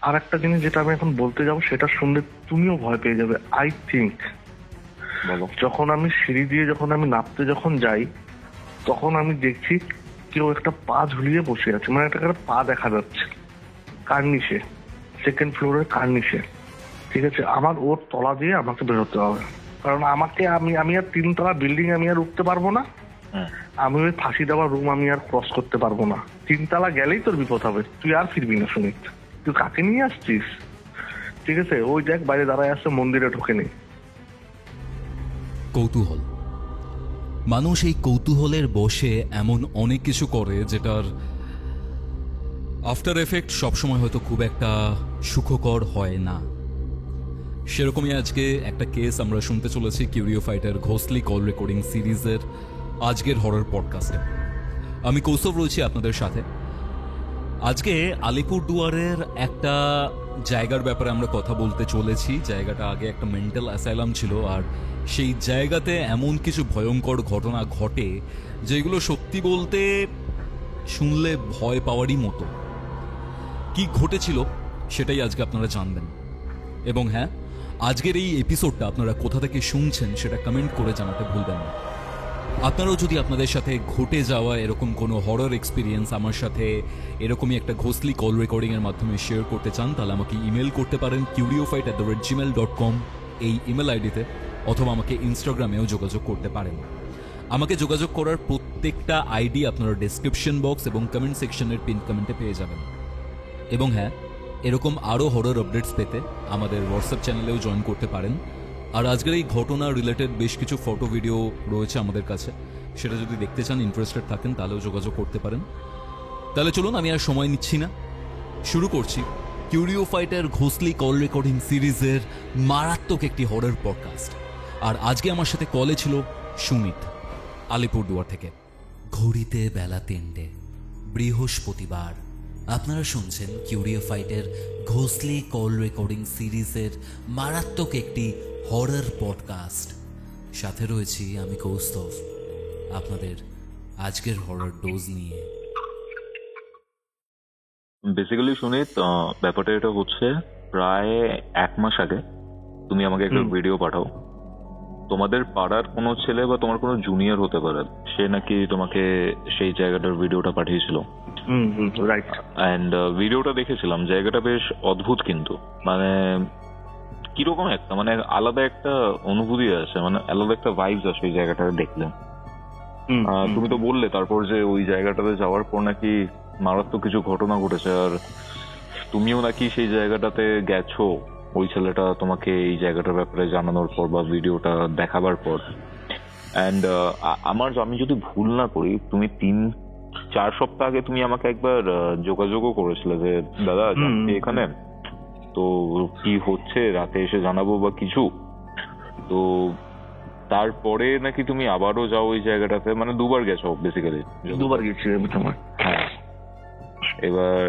আর একটা জিনিস যেটা আমি এখন বলতে যাবো, সেটা শুনলে তুমিও ভয় পেয়ে যাবে। আই থিঙ্ক যখন আমি সিঁড়ি দিয়ে যখন আমি নামতে যখন যাই, তখন আমি দেখছি কেউ একটা পা ঝুলিয়ে বসে আছে, মানে একটা পা দেখা যাচ্ছে কার্নিশে, সেকেন্ড ফ্লোরের কার্নিশে। ঠিক আছে, আমার ওর তলা দিয়ে আমাকে বেরোতে হবে, কারণ আমাকে আমি আর 3 তলা বিল্ডিং আমি আর উঠতে পারবো না, আমি ওই ফাঁসি দেওয়ার রুম আমি আর ক্রস করতে পারবো না। 3 তলা গেলেই তোর বিপদ হবে, তুই আর ফিরবি না। শুনিস, তুই কাকে নিয়ে আসছিস? ঠিক আছে, ওই দেখ বাইরে দাঁড়ায় আসছে, মন্দিরে ঢোকে নেই। কৌতূহল, মানুষ এই কৌতূহলের বশে এমন অনেক কিছু করে যেটার আফটার এফেক্ট সবসময় হয়তো খুব একটা সুখকর হয় না। সেরকমই আজকে একটা কেস আমরা শুনতে চলেছি কিউরিও ফাইটার ঘোস্টলি কল রেকর্ডিং সিরিজের আজকের হরর পডকাস্টে। আমি কৌস্তব রয়েছি আপনাদের সাথে। আজকে আলিপুরদুয়ারের একটা জায়গার ব্যাপারে আমরা কথা বলতে চলেছি। জায়গাটা আগে একটা মেন্টাল অ্যাসাইলাম ছিল, আর সেই জায়গাতে এমন কিছু ভয়ঙ্কর ঘটনা ঘটে যেগুলো সত্যি বলতে শুনলে ভয় পাওয়ারই মতো। কি ঘটেছিল সেটাই আজকে আপনারা জানবেন। এবং হ্যাঁ, আজকের এই এপিসোডটা আপনারা কোথা থেকে শুনছেন সেটা কমেন্ট করে জানাতে ভুলবেন না। আপনারাও যদি আপনাদের সাথে ঘটে যাওয়া এরকম কোনো হরর এক্সপিরিয়েন্স আমার সাথে এরকমই একটা ঘোস্টলি কল রেকর্ডিংয়ের মাধ্যমে শেয়ার করতে চান, তাহলে আমাকে ইমেল করতে পারেন curiofite@gmail.com এই ইমেল আইডিতে, অথবা আমাকে ইনস্টাগ্রামেও যোগাযোগ করতে পারেন। আমাকে যোগাযোগ করার প্রত্যেকটা আইডি আপনারা ডেসক্রিপশন বক্স এবং কমেন্ট সেকশনের পিন কমেন্টে পেয়ে যাবেন। এবং হ্যাঁ, এরকম আরও হরর আপডেটস পেতে আমাদের হোয়াটসঅ্যাপ চ্যানেলেও জয়েন করতে পারেন। আর আজকের এই ঘটনা রিলেটেড বেশ কিছু ফটো ভিডিও রয়েছে আমাদের কাছে, সেটা যদি দেখতে চান, ইন্টারেস্টেড থাকেন, তাহলেও যোগাযোগ করতে পারেন। তাহলে চলুন, আমি আর সময় নিচ্ছি না, শুরু করছি কিউরিও ফাইটার ঘোস্টলি কল রেকর্ডিং সিরিজের মারাত্মক একটি হরর পডকাস্ট। আর আজকে আমার সাথে কলে ছিল সুমিত, আলিপুরদুয়ার থেকে। ঘড়িতে বেলা 3টে, বৃহস্পতিবার। আপনারা শুনছেন কিউরিও ফাইটের ঘোস্টলি কল রেকর্ডিং সিরিজের মারাত্মক একটি হরর পডকাস্ট। সাথে রয়েছি আমি কৌস্তব, আপনাদের আজকের হরর ডোজ নিয়ে। বেসিক্যালি সুনিত, ব্যাপারটা এটা হচ্ছে, প্রায় 1 মাস আগে তুমি আমাকে একটা ভিডিও পাঠাও। তোমাদের পাড়ার কোনো ছেলে বা তোমার কোনো জুনিয়র হতে পারে, সে নাকি তোমাকে সেই জায়গাটার ভিডিওটা পাঠিয়েছিল। রাইট। এন্ড ভিডিওটা দেখেছিলাম, জায়গাটা বেশ অদ্ভুত, কিন্তু মানে কিরকম একটা মানে আলাদা একটা অনুভূতি আছে, মানে আলাদা একটা ভাইবস আছে ওই জায়গাটা দেখলে। তুমি তো বললে তারপর যে ওই জায়গাটাতে যাওয়ার পর নাকি মারাত্মক কিছু ঘটনা ঘটেছে, আর তুমিও নাকি সেই জায়গাটাতে গেছো ওই ছেলেটা তোমাকে এই জায়গাটার ব্যাপারে জানানোর পর বা ভিডিওটা দেখাবার পর। এন্ড আমি যদি ভুল না করি, তুমি 3-4 সপ্তাহ আগে তুমি আমাকে একবার যোগাযোগও করেছিলে যে দাদা এখানে তো কি হচ্ছে, রাতে এসে জানাবো বা কিছু। তো তারপরে নাকি তুমি আবারও যাও ওই জায়গাটাতে, মানে 2বার গেছো বেসিক্যালি। 2বার গেছি আমি তোমার। হ্যাঁ, এবার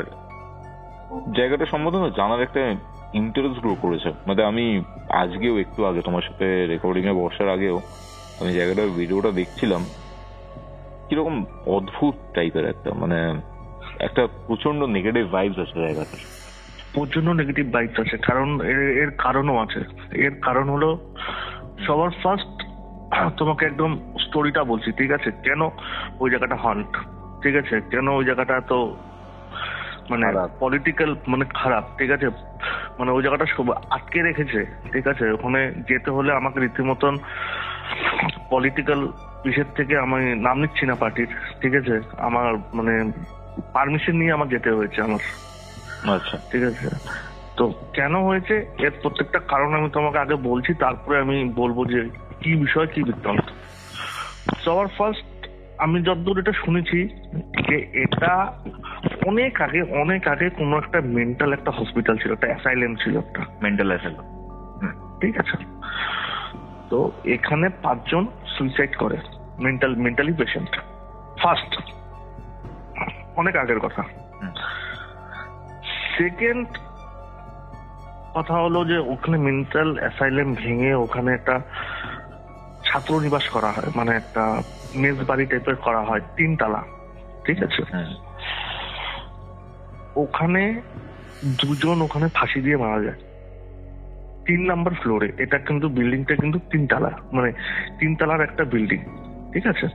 জায়গাটা সম্বন্ধে জানার একটা ইন্টারেস্ট গ্রো করেছে। মানে আমি আজকেও একটু আগে তোমার সাথে রেকর্ডিং এ বসার আগেও আমি জায়গাটার ভিডিওটা দেখছিলাম, কিরকম অদ্ভুত টাইপের একটা, মানে একটা প্রচন্ড নেগেটিভ ভাইবস আছে জায়গাটার। প্রচন্ড নেগেটিভ ভাইবস আছে, কারণ এর কারণও আছে। এর কারণ হলো, সবার ফার্স্ট তোমাকে একদম স্টোরিটা বলছি, ঠিক আছে, কেন ওই জায়গাটা হন্ট, ঠিক আছে, কেন ওই জায়গাটা তো মানে পলিটিক্যাল মানে খারাপ, ঠিক আছে, মানে ওই জায়গাটা সব আটকে রেখেছে, ঠিক আছে। ওখানে যেতে হলে আমাকে রীতিমতন পলিটিক্যাল বিষয়ের থেকে আমি নাম নিচ্ছি না পার্টির, ঠিক আছে, আমার মানে পারমিশন নিয়ে আমার যেতে হয়েছে আমার। আচ্ছা, ঠিক আছে। তো কেন হয়েছে এর প্রত্যেকটা কারণ আমি তোমাকে আগে বলছি, তারপরে আমি বলবো যে কি বিষয় কি বৃত্তান্ত। সবার ফার্স্ট আমি যতদূর এটা শুনেছি যে এটা অনেক আগে কোনো একটা মেন্টাল একটা হসপিটাল ছিল, একটা অ্যাসাইলেম ছিল, একটা মেন্টাল অ্যাসাইলেম, ঠিক আছে। তো এখানে 5 জন সুইসাইড করে, মেন্টালি পেশেন্ট। ফার্স্ট, অনেক আগের কথা। সেকেন্ড কথা হলো যে ওখানে মেন্টাল অ্যাসাইলেম ভেঙে ওখানে একটা ছাত্র নিবাস করা হয়, মানে একটা মেস বাড়ি টাইপের করা হয়, 3 তলা, ঠিক আছে। ওখানে দুজন ওখানে ফাঁসি দিয়ে মারা যায় 3 নাম্বার ফ্লোরে। এটা কিন্তু বিল্ডিংটা কিন্তু 3 তলা, মানে 3 তলার একটা বিল্ডিং, ঠিক আছে?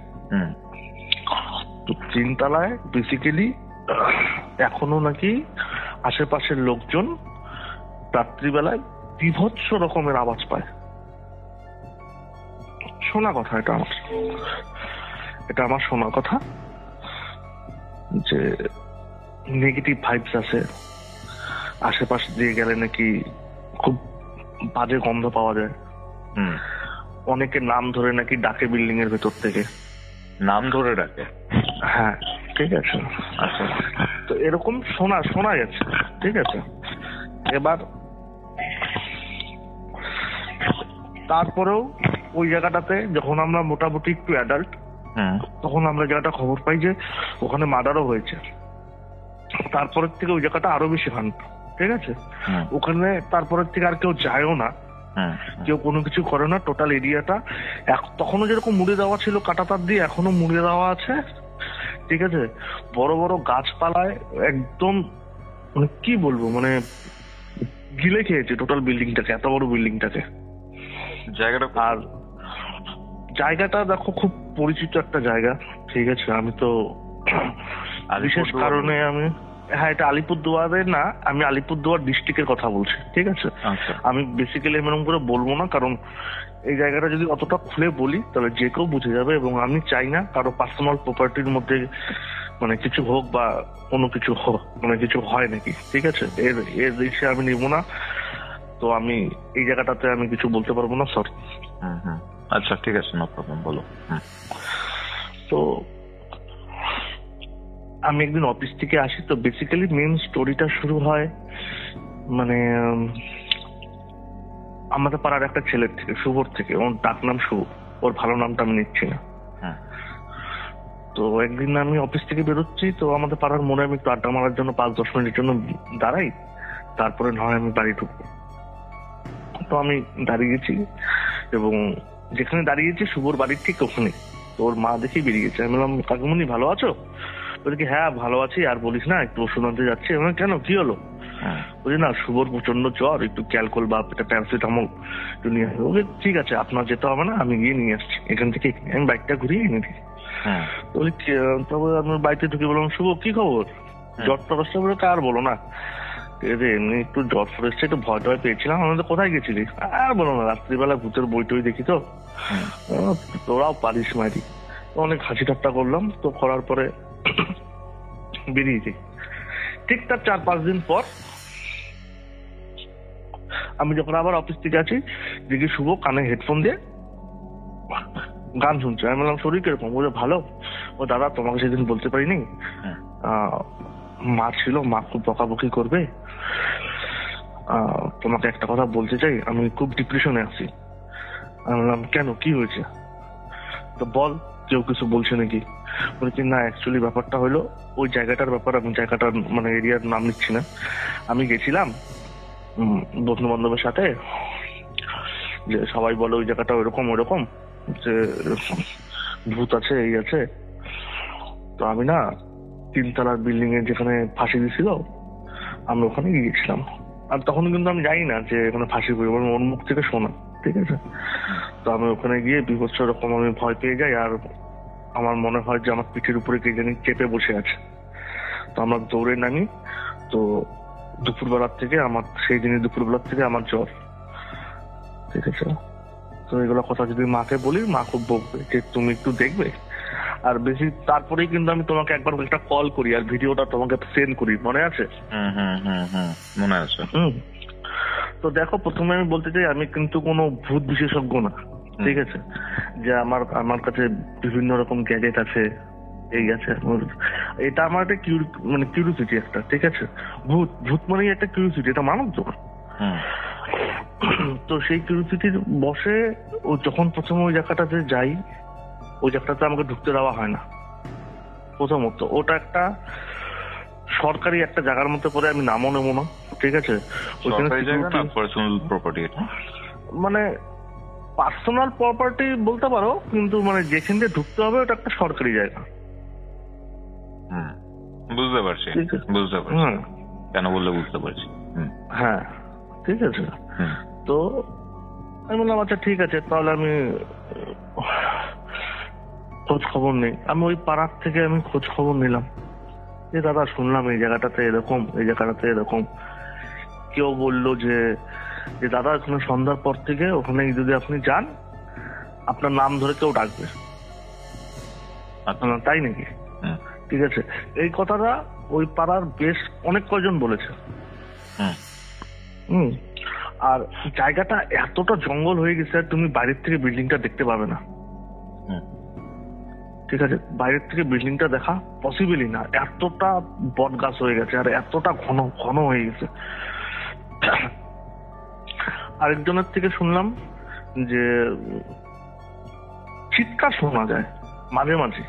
তো 3 তলায় বেসিক্যালি এখনো নাকি আশেপাশের লোকজন রাত্রিবেলায় বিভৎস রকমের আওয়াজ পায়। শোনা কথা, এটা আমার শোনা কথা যে নেগেটিভ ভাইবস আছে, আশেপাশে দিয়ে গেলে নাকি খুব বাজে গন্ধ পাওয়া যায়। অনেকে নাম ধরে নাকি ডাকে বিল্ডিং এর ভেতর থেকে। নাম ধরে ডাকে? হ্যাঁ, ঠিক আছে। আচ্ছা, তো এরকম শোনা গেছে, ঠিক আছে। এবার তারপরেও ওই জায়গাটাতে যখন আমরা মোটামুটি একটু অ্যাডাল্ট, তখন আমরা জায়গাটা খবর পাই যে ওখানে মার্ডারও হয়েছে। তারপরের থেকে ওই জায়গাটা আরো বেশি হান, ঠিক আছে। ওখানে তারপরের থেকে আর কেউ যায়ও না, কেউ কোনো কিছু করে না। টোটাল এরিয়াটা তখনও যেরকম মুড়ে দেওয়া ছিল কাঁটাতার দিয়ে, এখনো মুড়ে দেওয়া আছে, ঠিক আছে। বড় বড় গাছপালায় একদম, মানে কি বলবো, মানে গিলে খেয়েছে টোটাল বিল্ডিংটাকে, এত বড় বিল্ডিংটাকে। আর জায়গাটা দেখো খুব পরিচিত একটা জায়গা, ঠিক আছে। আমি তো বিশেষ কারণে হ্যাঁ, এটা আলিপুরদুয়ারের না, আমি আলিপুরদুয়ার ডিস্ট্রিক্টের কথা বলছি, ঠিক আছে। আমি বেসিক্যালি এরকম করে বলবো না, কারণ এই জায়গাটা যদি অতটা খুলে বলি তাহলে যে কেউ বুঝে যাবে, এবং আমি চাই না কারো পার্সোনাল প্রপার্টির মধ্যে মানে কিছু হোক বা কোনো কিছু হোক, মানে কিছু হয় নাকি, ঠিক আছে। এর দিকে আমি নিব না, তো আমি এই জায়গাটাতে আমি কিছু বলতে পারবো না, সরি। আচ্ছা, ঠিক আছে, নো প্রবলেম, বলো। তো আমি একদিন অফিস থেকে আসি, তো বেসিক্যালি মেন স্টোরিটা শুরু হয় মানে আমাদের পাড়ার একটা ছেলের থেকে, শুভর থেকে। ওর ডাক নাম শুভ, ওর ভালো নামটা আমি নিচ্ছি না। তো একদিন আমি অফিস থেকে বেরোচ্ছি, তো আমাদের পাড়ার মোড়ে আমি একটু আড্ডা মারার জন্য 5-10 মিনিটের জন্য দাঁড়াই, তারপরে নয় আমি বাড়ি ঢুকবো। তো আমি দাঁড়িয়েছি, এবং যেখানে দাঁড়িয়েছি শুভর বাড়ির ঠিক ওখানে। তো ওর মা দেখি বেরিয়েছে। আমি বললাম, কাকুমনি ভালো আছো? বলছি কি, হ্যাঁ ভালো আছি, আর বলিস না, একটু ওষুধ আনতে যাচ্ছি। কেন, কি হলো? বলছি না, শুভর প্রচন্ড জ্বর, একটু ক্যালকোল বা প্যারাসিটামল একটু নিয়ে আসবে। ওকে ঠিক আছে, আপনার যেতে হবে না, আমি গিয়ে নিয়ে আসছি এখান থেকে, আমি বাইকটা ঘুরিয়ে এনে দিই। তবে আমি বাড়িতে ঢুকে বললাম, শুভ কি খবর, জ্বর টর আসছে? বলে আর বলো না, এমনি একটু জ্বর ফর এসছে, একটু ভয় টয় পেয়েছিলাম। আমাদের কোথায় গেছিলি? আর বলো না, রাত্রিবেলা ভূতের বই টই দেখি তো, তোরাও পারিস মারি। অনেক হাসি ঠাট্টা করলাম। তো করার পরে বেরিয়ে যাই। ঠিক তার 4-5 দিন পর আমি যখন আবার অফিস থেকে আছি, দেখি শুভ কানে হেডফোন দিয়ে গান শুনছে। আমি বললাম, শরীর কিরকম? বলে ভালো। ও দাদা, তোমাকে সেদিন বলতে পারিনি, মা ছিল, মা খুব বকাবকি করবে, তোমাকে একটা কথা বলতে চাই, আমি খুব ডিপ্রেশনে আছি। আমি বললাম, কেন, কি হয়েছে? তো বল, কেউ কিছু বলছে নাকি? বলছি না, অ্যাকচুয়ালি ব্যাপারটা হলো ওই জায়গাটার ব্যাপার, আমি জায়গাটার মানে এরিয়ার নাম নিচ্ছি না। আমি গেছিলাম বন্ধু বান্ধবের সাথে, যে সবাই বলে ওই জায়গাটা ওইরকম ওইরকম, যে ভূত আছে, এই আছে। তো আমি না 3 তলার বিল্ডিং এ যেখানে ফাঁসি দিয়েছিল, আমি ওখানে গিয়েছিলাম। আর তখন কিন্তু আমি জানি না যে এখানে ফাঁসি করবো, ওর মুখ থেকে শোনা, ঠিক আছে। তো আমি ওখানে গিয়ে বিভৎস রকম আমি ভয় পেয়ে যাই, আর আমার মনে হয় যে আমার পিঠের উপরে কে জানি চেপে বসে আছে। তো আমরা দৌড়ে নামি। তো দুপুরবেলার থেকে আমার, সেই দিনের দুপুরবেলার থেকে আমার জ্বর, ঠিক আছে। তো এগুলো কথা যদি মাকে বলি, মা খুব বকবে যে তুমি একটু দেখবে। আর বেশি তারপরেই কিন্তু আমি তোমাকে একবার একটা কল করি, আর ভিডিওটা তোমাকে সেন্ড করি, মনে আছে? মনে আছে। তো দেখো, প্রথমে আমি বলতে চাই, আমি কিন্তু কোনো ভূত বিশেষজ্ঞ না, ঠিক আছে। যে আমার কাছে বিভিন্ন রকম গ্যাজেট আছে, এই আছে, এটা আমার একটা মানে কিউরিওসিটি একটা, ঠিক আছে। ভূত মানে একটা কিউরিওসিটি, এটা মানব তো। তো সেই কিউরিওসিটির বসে ও যখন প্রথমে ওই জায়গাটাতে যাই, ওই জায়গাটাতে আমাকে ঢুকতে দেওয়া হয় না প্রথমত। ওটা একটা সরকারি একটা জায়গার মধ্যে পরে আমি নামও নেবো না, ঠিক আছে। মানে পার্সোনাল প্রপার্টি বলতে পারো, কিন্তু মানে যেখান দিয়ে ঢুকতে হবে ওটা একটা সরকারি জায়গা। বুঝতে পারছি। কেন বললে বুঝতে পারছি। হ্যাঁ ঠিক আছে। তো আমি বললাম আচ্ছা ঠিক আছে, তাহলে আমি খোঁজ খবর নেই। আমি ওই পাড়ার থেকে আমি খোঁজ খবর নিলাম যে দাদা শুনলাম এই জায়গাটাতে এরকম, এই জায়গাটাতে এরকম। কেউ বললো যে দাদা ওখানে সন্ধ্যার পর থেকে ওখানে যদি আপনি যান আপনার নাম ধরে কেউ ডাকবে। তাই নাকি? ঠিক আছে, এই কথাটা ওই পাড়ার বেশ অনেক কয়জন বলেছে। আর জায়গাটা এতটা জঙ্গল হয়ে গেছে তুমি বাইরের থেকে বিল্ডিংটা দেখতে পাবে না। ঠিক আছে, বাইরের থেকে বিল্ডিংটা দেখা পসিবলই না, এতটা বট গাছ হয়ে গেছে আর এতটা ঘন ঘন হয়ে গেছে। আরেকজনের থেকে শুনলাম যে চিৎকার শোনা যায় মাঝে মাঝে।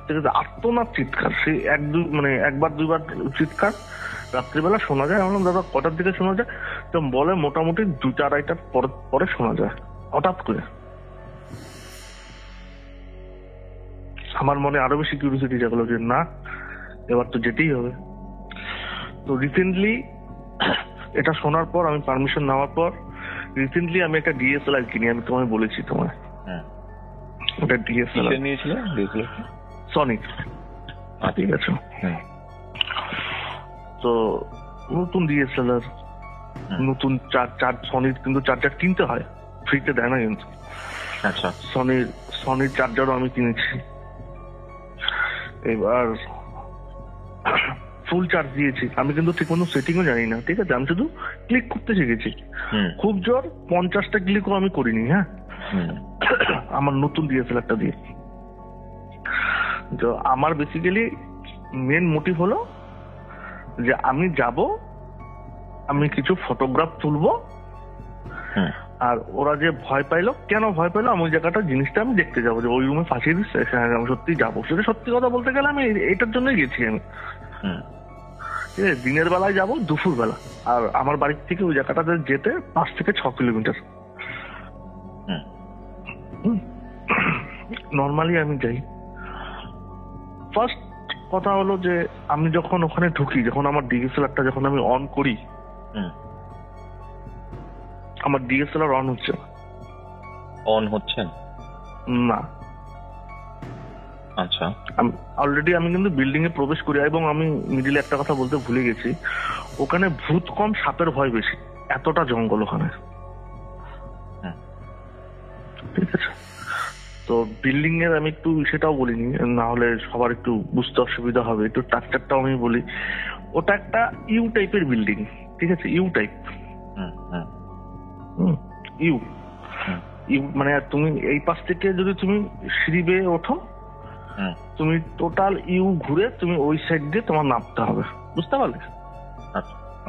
ঠিক আছে, আর্তনাদ চিৎকার, সে একবার দুইবার চিৎকার রাত্রিবেলা শোনা যায়। আমি বললাম দাদা কটার দিকে শোনা যায়? তো বলে মোটামুটি 2-2:30টার পরে শোনা যায় হঠাৎ করে। আমার মনে আরো বেশি কিউরিওসিটি জাগলো যে না এবার তো যেতেই হবে। তো রিসেন্টলি এটা শোনার পর, আমি পারমিশন নেওয়ার পর রিসেন্টলি আমি একটা ডিএসএলআর কিনি। আমি তোমায় বলেছি তোমায় ওটা ডিএসএলআর নিয়েছিল, সনি। ঠিক আছে, তো নতুন ডিএসএলআর, নতুন সনির কিন্তু চার্জার কিনতে হয়, ফ্রিতে দেয় না কিন্তু। আচ্ছা, সনির চার্জারও আমি কিনেছি। এবার ফুল চার্জ দিয়েছি আমি, কিন্তু ঠিক মতো সেটিংও জানি না। ঠিক আছে, আমি শুধু ক্লিক করতে শিখেছি। খুব জোর 50টা ক্লিকও আমি করিনি। হ্যাঁ, আমার নতুন ডিএসএলআরটা দিয়ে। তো আমার বেসিক্যালি মেন মোটিভ হলো যে আমি যাব, আমি কিছু ফটোগ্রাফ তুলবো। আর ওরা যে ভয় পাইলো, কেন ভয় পাইলো, আমি ওই জায়গাটা জিনিসটা আমি দেখতে যাবো যে ওই রুমে ফাঁসিয়ে দিচ্ছে, আমি সত্যি যাবো। সেটা সত্যি কথা বলতে গেলে আমি এইটার জন্যই গেছি আমি। ঠিক আছে, দিনের বেলায় যাবো, দুপুর বেলা। আর আমার বাড়ির থেকে ওই জায়গাটাতে যেতে 5 থেকে 6 কিলোমিটার। নর্মালি আমি যাই। ফার্স্ট কথা হলো যে আমি যখন ওখানে ঢুকি, যখন আমার ডিএসএলআরটা যখন আমি অন করি, আমার ডিএসএলআর অন হচ্ছে না। আচ্ছা, অলরেডি আমি কিন্তু বিল্ডিং এ প্রবেশ করি, এবং আমি মিডিলে একটা কথা বলতে ভুলে গেছি, ওখানে ভূত কম সাপের ভয় বেশি, এতটা জঙ্গল ওখানে। ঠিক আছে, তো বিল্ডিং এর আমি একটু সেটাও বলিনি, না হলে সবার একটু বুঝতে অসুবিধা হবে। একটু স্ট্রাকচারটাও আমি বলি। ওটা একটা ইউ টাইপের বিল্ডিং। ঠিক আছে, ইউ টাইপ। ইউ মানে তুমি এই পাশ থেকে যদি তুমি সিঁড়ি বেয়ে ওঠো, তুমি টোটাল ইউ ঘুরে তুমি ওই সাইড দিয়ে তোমার নামতে হবে। বুঝতে পারলে?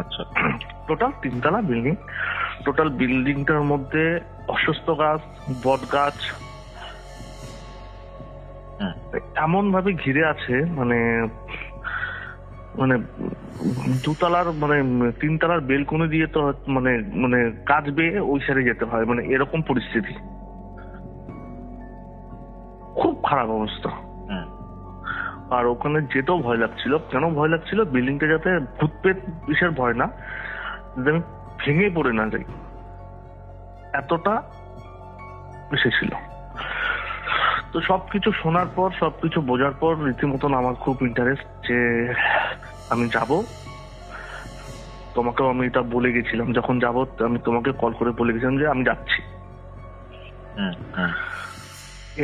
আচ্ছা, টোটাল 3 তলা বিল্ডিং। টোটাল বিল্ডিংটার মধ্যে অশ্বত্থ গাছ, বট গাছ এমন ভাবে ঘিরে আছে, মানে 2 তলার 3 তলার বেলকনি দিয়ে তো মানে কাজ বেয়ে ওই সাইডে যেতে হয়, মানে এরকম পরিস্থিতি। খুব খারাপ অবস্থা। আর ওখানে যেতেও ভয় লাগছিল। কেন ভয় লাগছিল? বিল্ডিংটা যাতে ভূত পেট বিষয়ের ভয় না, যাতে আমি ভেঙে পড়ে না যাই, এতটা বেশি ছিল। তো সবকিছু শোনার পর, সবকিছু বোঝার পর রীতিমতন আমার খুব ইন্টারেস্ট যে আমি যাব। তোমাকেও আমি এটা বলে গেছিলাম, যখন যাবো আমি তোমাকে কল করে বলে গেছিলাম যে আমি যাচ্ছি।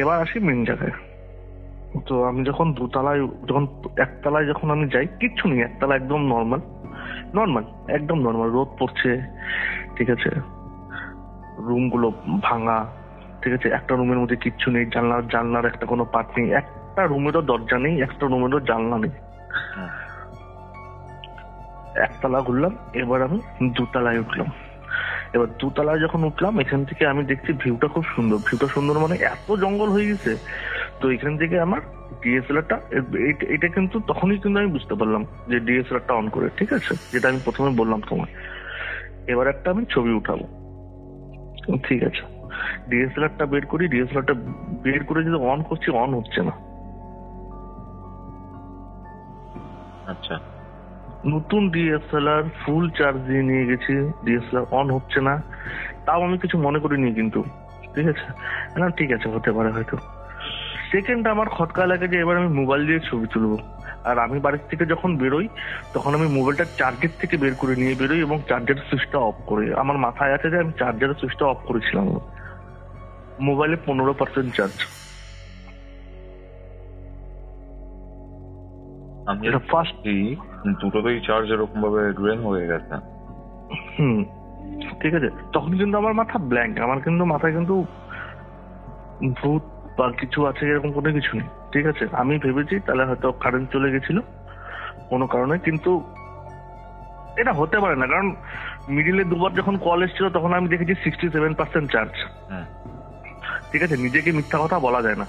এবার আসি মেন জায়গায়। তো আমি যখন 2 তলায়, যখন 1 তলায় যখন আমি যাই, কিচ্ছু নেই। 1 তলা একদম নর্মাল, একদম নর্মাল। রোদ পড়ছে, ঠিক আছে, রুমগুলো ভাঙা, ঠিক আছে, একটা রুমের মধ্যে কিচ্ছু নেই, জানলার একটা কোনো পার্ট নেই, একটা রুমেরও দরজা নেই, একটা রুমেরও জানলা নেই। 1 তলা ঘুরলাম, এবার আমি 2 তলায় উঠলাম। এবার 2 তলায় যখন উঠলাম, এখান থেকে আমি দেখছি ভিউটা খুব সুন্দর। ভিউটা সুন্দর মানে এত জঙ্গল হয়ে গেছে। তো এখান থেকে আমার ডিএসএলআরটা, এটা কিন্তু তখনই কিন্তু আমি বুঝতে পারলাম যে ডিএসএলআরটা অন করে, ঠিক আছে, যেটা আমি প্রথমে বললাম তোমায়। এবার একটা আমি ছবি উঠাবো, ঠিক আছে। ডিএসএলআরটা বের করি, ডিএসএলআরটা বের করে যদি অন করছি, অন হচ্ছে না। আচ্ছা, নতুন ডিএসএলআর ফুল চার্জ দিয়ে নিয়ে গেছি, ডিএসএলআর অন হচ্ছে না, তাও আমি কিছু মনে করিনি কিন্তু, ঠিক আছে, না ঠিক আছে হতে পারে হয়তো। সেকেন্ড আমার খটকা লাগে যে এবার আমি মোবাইল দিয়ে ছবি তুলবো, আর আমি বাড়ির থেকে যখন বেরোই তখন আমি মোবাইলটা চার্জের থেকে বের করে নিয়ে বেরোই এবং চার্জারের সুইচটা অফ করি। আমার মাথায় আছে যে আমি চার্জারের সুইচটা অফ করেছিলাম। মোবাইলে 15% চার্জ। আমি ফার্স্ট দুটোতেই চার্জ এরকম ভাবে ড্রেন হয়ে গেছে। ঠিক আছে, তখন কিন্তু আমার মাথা ব্ল্যাঙ্ক, আমার কিন্তু মাথায় কিন্তু ভূত বা কিছু আছে এরকম কোনো কিছু নেই, ঠিক আছে। আমি ভেবেছি তাহলে হয়তো কারেন্ট চলে গেছিল কোনো কারণে, কিন্তু এটা হতে পারে না, কারণ মিডিলে দুবার যখন কল এসেছিল তখন আমি দেখেছি 67% চার্জ। ঠিক আছে, নিজেকে মিথ্যা কথা বলা যায় না।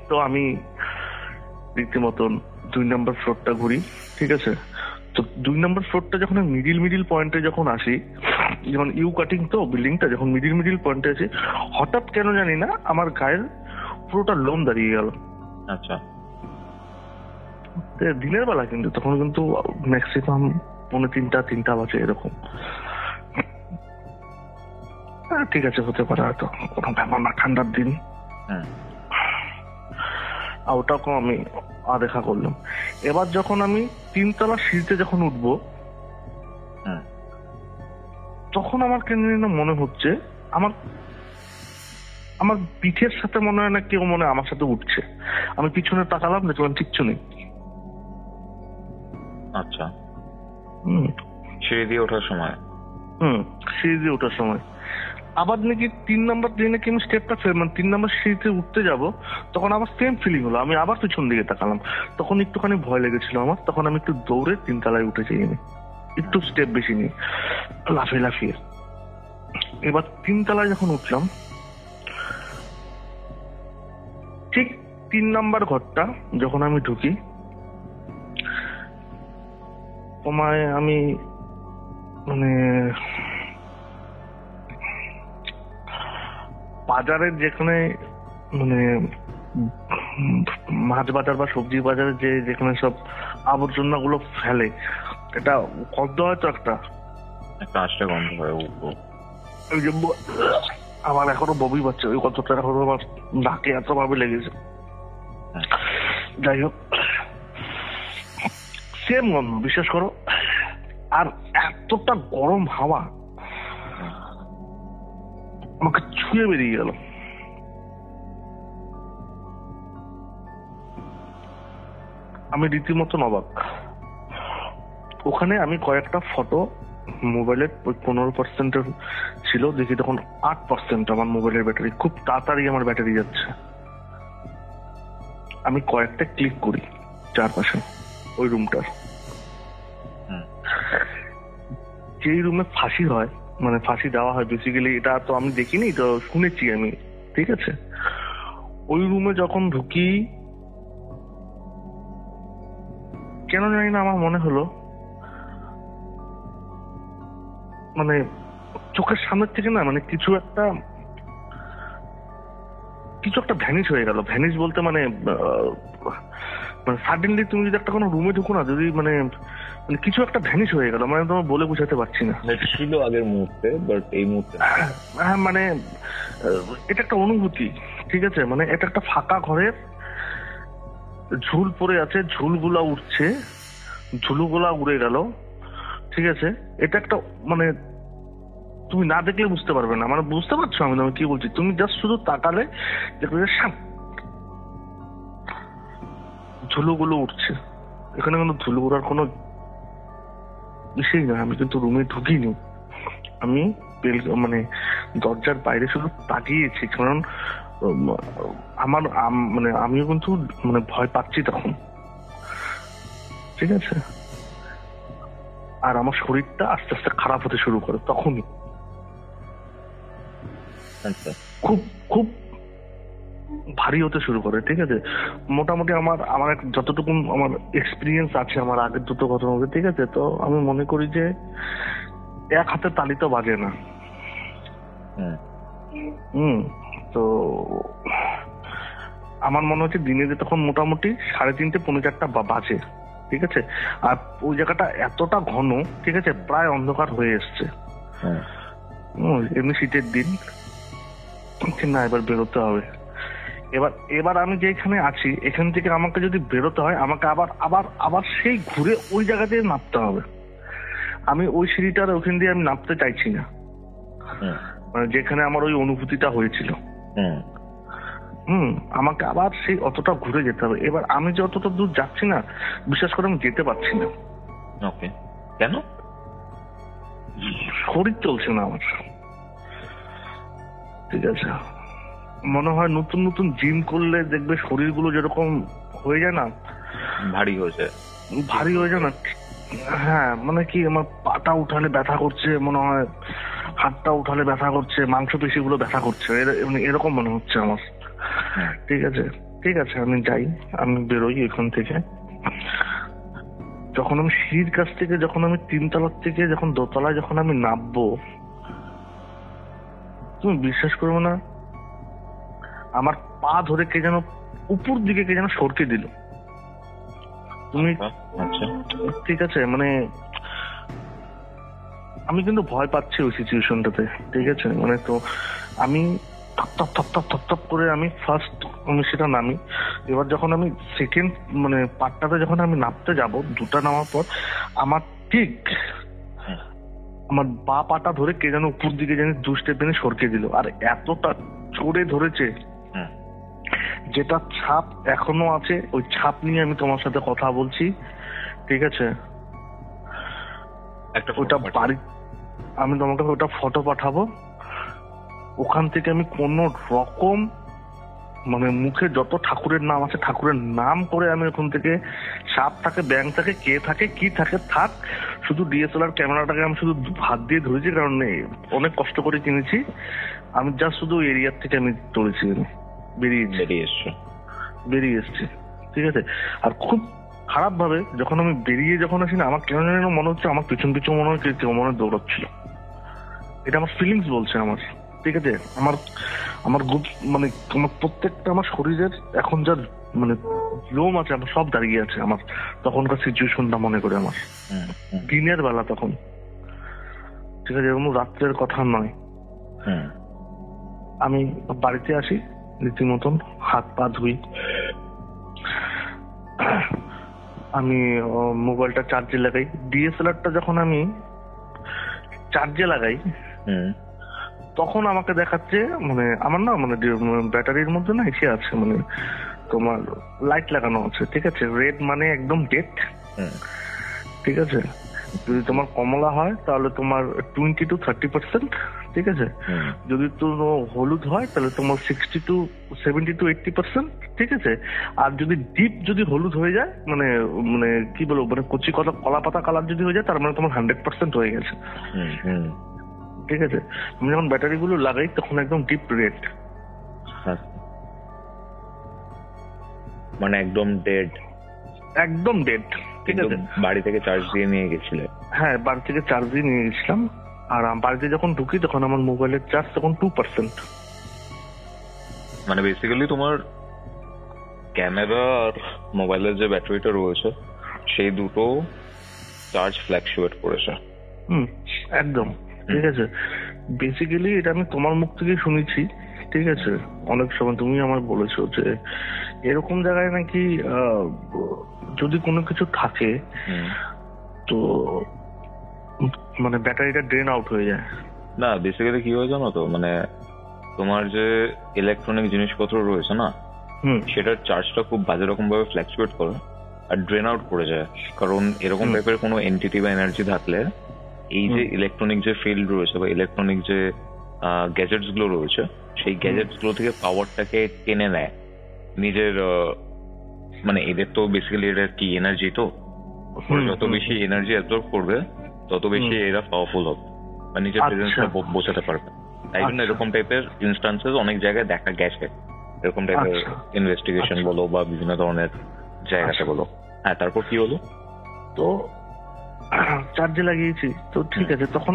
তো আমি রীতিমতন 2 নম্বর ফ্লোরটা ঘুরি, ঠিক আছে। তো 2 নম্বর ফ্লোরটা যখন মিডিল পয়েন্টে যখন আসি, যখন ইউ কাটিং তো বিল্ডিংটা, যখন মিডিল পয়েন্টে আসি, হঠাৎ কেন জানি না আমার গায়ের পুরোটা লোম দাঁড়িয়ে গেল। আচ্ছা, দিনের বেলা কিন্তু, তখন কিন্তু ম্যাক্সিমাম 3:30 বাজে এরকম। ঠিক আছে হতে পারে হয়তো, কোনো ব্যাপার না, ঠান্ডার দিন। ওটাকেও আমি দেখা করলাম। এবার যখন আমি 3 তলা সিঁড়িতে যখন উঠবো, তখন আমার কেন না মনে হচ্ছে আমার পিঠের সাথে মনে হয় না কেউ মনে হয় আমার সাথে উঠছে। আমি পিছনে তাকালাম, দেখলাম কিচ্ছু নেই। আচ্ছা, সিঁড়ি দিয়ে ওঠার সময় সিঁড়ি দিয়ে ওঠার সময় আবার নাকি 3 নম্বর দিয়ে নাকি আমি স্টেপটা 3 নম্বর সিঁড়িতে উঠতে যাব, তখন আবার সেম ফিলিং হলো। আমি আবার পিছন দিকে তাকালাম, তখন একটুখানি ভয় লেগেছিল আমার। তখন আমি একটু দৌড়ে 3 তলায় উঠে যাই, আমি একটু স্টেপ বেশি নিই, লাফিয়ে। এবার 3 তলায় যখন উঠলাম, ঠিক 3 নম্বর ঘরটা যখন আমি ঢুকি, তোমায় আমি মানে বাজারের যেখানে মানে মাছ বাজার বা সবজি বাজারে যেখানে সব আবর্জনা গুলো ফেলে, এটা গন্ধ হয় তো একটা আসলে গন্ধ হয়। আমার এখনো বমি পাচ্ছে, ওই কতটা এখনো আমার নাকে এত ভাবে লেগেছে। যাই হোক, সেম গন্ধ, বিশ্বাস করো। আর এতটা গরম হাওয়া আমাকে ছুঁয়ে বেরিয়ে গেল। আমি রীতিমতো অবাক। ওখানে আমি কয়েকটা ফটো মোবাইলের 15% ছিল, দেখি তখন 8% আমার মোবাইলের ব্যাটারি। খুব তাড়াতাড়ি আমার ব্যাটারি যাচ্ছে। আমি কয়েকটা ক্লিক করি চারপাশে ওই রুমটার, যেই রুমে ফাঁসি হয়, মানে ফাঁসি দেওয়া হয় বেসিক্যালি, এটা তো আমি দেখিনি, তো শুনেছি আমি, ঠিক আছে। ওই রুমে যখন ঢুকি, কেন জানি না আমার মনে হলো মানে চোখের সামনের থেকে না মানে কিছু একটা ভ্যানিশ হয়ে গেল। ভ্যানিশ বলতে মানে সাডেনলি তুমি যদি একটা কোনো রুমে ঢুকো না, যদি মানে কিছু একটা ভ্যানিশ হয়ে গেল, মানে তোমার বলে বোঝাতে পারছি না। ছিল আগের মুহূর্তে, বাট এই মুহূর্তে হ্যাঁ, মানে এটা একটা অনুভূতি, ঠিক আছে। মানে এটা একটা ফাঁকা ঘরের ঝুল পড়ে আছে, ঝুলগুলা উঠছে, ঝুলগুলা উড়ে গেল, ঠিক আছে। এটা একটা মানে তুমি না দেখলে বুঝতে পারবে না, মানে বুঝতে পারছো আমি কি বলছি? তুমি জাস্ট শুধু তাকালে দেখবে ঝুলুগুলো উঠছে। এখানে কিন্তু ঝুলু উড়ার কোনো বিষয় না। আমি কিন্তু রুমে ঢুকিনি, আমি মানে দরজার বাইরে শুধু তাকিয়েছি, কারণ আমার মানে আমিও কিন্তু মানে ভয় পাচ্ছি তখন, ঠিক আছে। আর আমার শরীরটা আস্তে আস্তে খারাপ হতে শুরু করে তখনই। খুব খুব ভারী হতে শুরু করে, ঠিক আছে। মোটামুটি আমার যতটুকু আমার এক্সপিরিয়েন্স আছে আমার আগের দুটো ঘটনা, ঠিক আছে। তো আমি মনে করি যে এক হাতে তালি তো বাজে না। তো আমার মনে হচ্ছে দিনে যে তখন মোটামুটি 3:30 পৌনে 4টা বাজে, ঠিক আছে। আর ওই জায়গাটা এতটা ঘন, ঠিক আছে, প্রায় অন্ধকার হয়ে এসছে। এমনি শীতের দিন, না এবার বেরোতে হবে। এবার আমি যেখানে আছি এখান থেকে আমাকে যদি বেরোতে হয়, আমাকে আবার আবার আবার সেই ঘুরে ওই জায়গাতে নামতে হবে। আমি ওই সিঁড়িটার ওখান দিয়ে আমি নামতে চাইছি না, মানে যেখানে আমার ওই অনুভূতিটা হয়েছিল। আমাকে আবার সেই অতটা ঘুরে যেতে হবে। এবার আমি যে অতটা দূর যাচ্ছি না, বিশেষ করে আমি যেতে পারছি না। ওকে, কেন? শরীর চলছে না আমার, ঠিক আছে। মনে হয় নতুন নতুন জিম করলে দেখবে শরীরগুলো যেরকম হয়ে যায় না, ভারী হয়ে যায় না। হ্যাঁ, মানে কি আমার পাটা উঠালে ব্যথা করছে, মনে হয় হাতটা উঠালে ব্যথা করছে, মাংসপেশি গুলো ব্যথা করছে, এরকম মনে হচ্ছে আমার। ঠিক আছে, ঠিক আছে, আমি যাই, আমি বেরোই এখান থেকে। যখন আমি সিঁড়ির কাছ থেকে, যখন আমি 3 তলার থেকে যখন 2 তলায় যখন আমি নামবো, তুমি বিশ্বাস করবে না, আমার পা ধরে কে যেন উপর দিকে কে যেন সরকে দিল। তুমি ঠিক আছে, মানে আমি কিন্তু ভয় পাচ্ছি ওই সিচুয়েশনটাতে, ঠিক আছে। মানে তো আমি থপ করে আমি ফার্স্ট আমি সেটা নামি। এবার যখন আমি সেকেন্ড মানে পার্টটাতে যখন আমি নামতে যাব, 2টা নামার পর আমার ঠিক আমার বা পাটা ধরে কে যেন উপর দিকে যেন 2 স্টেপ এনে সরকে দিল। আর এতটা জোরে ধরেছে, যেটা ছাপ এখনো আছে, ওই ছাপ নিয়ে আমি তোমার সাথে কথা বলছি, ঠিক আছে। ওটা বাড়ি আমি তোমাকে ওটা ফটো পাঠাবো। ওখান থেকে আমি কোন রকম মানে মুখে যত ঠাকুরের নাম আছে ঠাকুরের নাম করে আমি ওখান থেকে, সাপ থাকে, ব্যাঙ থাকে, কে থাকে, কি থাকে থাক, শুধু ডিএসএলআর ক্যামেরাটাকে আমি শুধু হাত দিয়ে ধরেছি, কারণ অনেক কষ্ট করে কিনেছি আমি, জাস্ট শুধু এরিয়ার থেকে আমি তুলেছি, বেরিয়ে এসছি, ঠিক আছে। আর খুব খারাপ ভাবে যখন আমি বেরিয়ে যখন আসি না, আমার কেন যেন মনে হচ্ছে আমার পিছন মনে হচ্ছে কেউ মনে দৌড়াচ্ছিল। এটা আমার ফিলিংস বলছে আমার, ঠিক আছে। আমার মানে আমার প্রত্যেকটা আমার শরীরের এখন যা মানে লোম আছে আমার সব দাঁড়িয়ে আছে আমার তখনকার সিচুয়েশনটা মনে করে। আমার দিনের বেলা তখন, ঠিক আছে, এরকম রাত্রের কথা নয়। আমি বাড়িতে আসি রীতিমতন, হাত পা ধুই, আমি মোবাইলটা চার্জে লাগাই। ডিএসএলআরটা যখন আমি চার্জে লাগাই তখন আমাকে দেখাচ্ছে মানে আমার না মানে ব্যাটারির মধ্যে না এসে আছে মানে তোমার লাইট লাগানো আছে, ঠিক আছে। রেড মানে একদম ডেড, ঠিক আছে। যদি তোমার কমলা হয় তাহলে তোমার 20 to 30%, ঠিক আছে। যদি তোমার হলুদ হয় তাহলে তোমার 60 to 70 to 80%, ঠিক আছে। আর যদি ডিপ যদি হলুদ হয়ে যায় মানে মানে কি বলবো মানে কচি কলা পাতা কালার যদি হয়ে যায় তার মানে তোমার 100% হয়ে গেছে, ঠিক আছে। আমি যখন ব্যাটারি গুলো লাগাই তখন একদম ডিপ রেড, মানে একদম ডেড, ঠিক আছে। বাড়ি থেকে চার্জ দিয়ে নিয়ে গেছিলে? হ্যাঁ, বাড়ি থেকে চার্জ দিয়ে নিয়ে গেছিলাম। আর বাড়িতে যখন ঢুকি তখন আমার মোবাইলের চার্জ তখন 2%। মানে বেসিক্যালি তোমার ক্যামেরা আর মোবাইলের যে ব্যাটারিটা রয়েছে সেই দুটো চার্জ ফ্ল্যাকচুয়েট করেছে। একদম, ঠিক আছে। বেসিক্যালি এটা আমি তোমার মুখ থেকে শুনেছি, ঠিক আছে। অনেক সময় তুমি আমার বলেছো যে এরকম জায়গায় নাকি যদি কোনো কিছু থাকে তো মানে ব্যাটারিটা ড্রেন আউট হয়ে যায়। না, বেসিক্যালি কি হয় জানো তো, মানে তোমার যে ইলেকট্রনিক জিনিসপত্র রয়েছে না, সেটার চার্জটা খুব বাজে রকম ভাবে ফ্ল্যাকচুয়েট করে আর ড্রেন আউট করে যায়। কারণ এরকম টাইপের কোনো এন্টিটি বা এনার্জি থাকলে এই যে ইলেকট্রনিক যে ফিল্ড রয়েছে বা ইলেকট্রনিক যে গ্যাজেটস গুলো রয়েছে সেই গ্যাজেটস গুলো থেকে পাওয়ারটাকে টেনে নেয় নিজের, মানে এদের তো বেসিক্যালি এটা কি এনার্জি, তো যত বেশি এনার্জি অ্যাবজর্ব করবে তত বেশি এরা পাওয়ারফুল হবে বা নিজের প্রেজেন্সটা বোঝাতে পারবে। তাই জন্য এরকম টাইপের ইনস্টান্সেস অনেক জায়গায় দেখা গেছে, এরকম টাইপের ইনভেস্টিগেশন বলো বা বিভিন্ন ধরনের জায়গাতে বলো। হ্যাঁ, তারপর কি হলো? তো চার্জে লাগিয়েছি তো, ঠিক আছে। তখন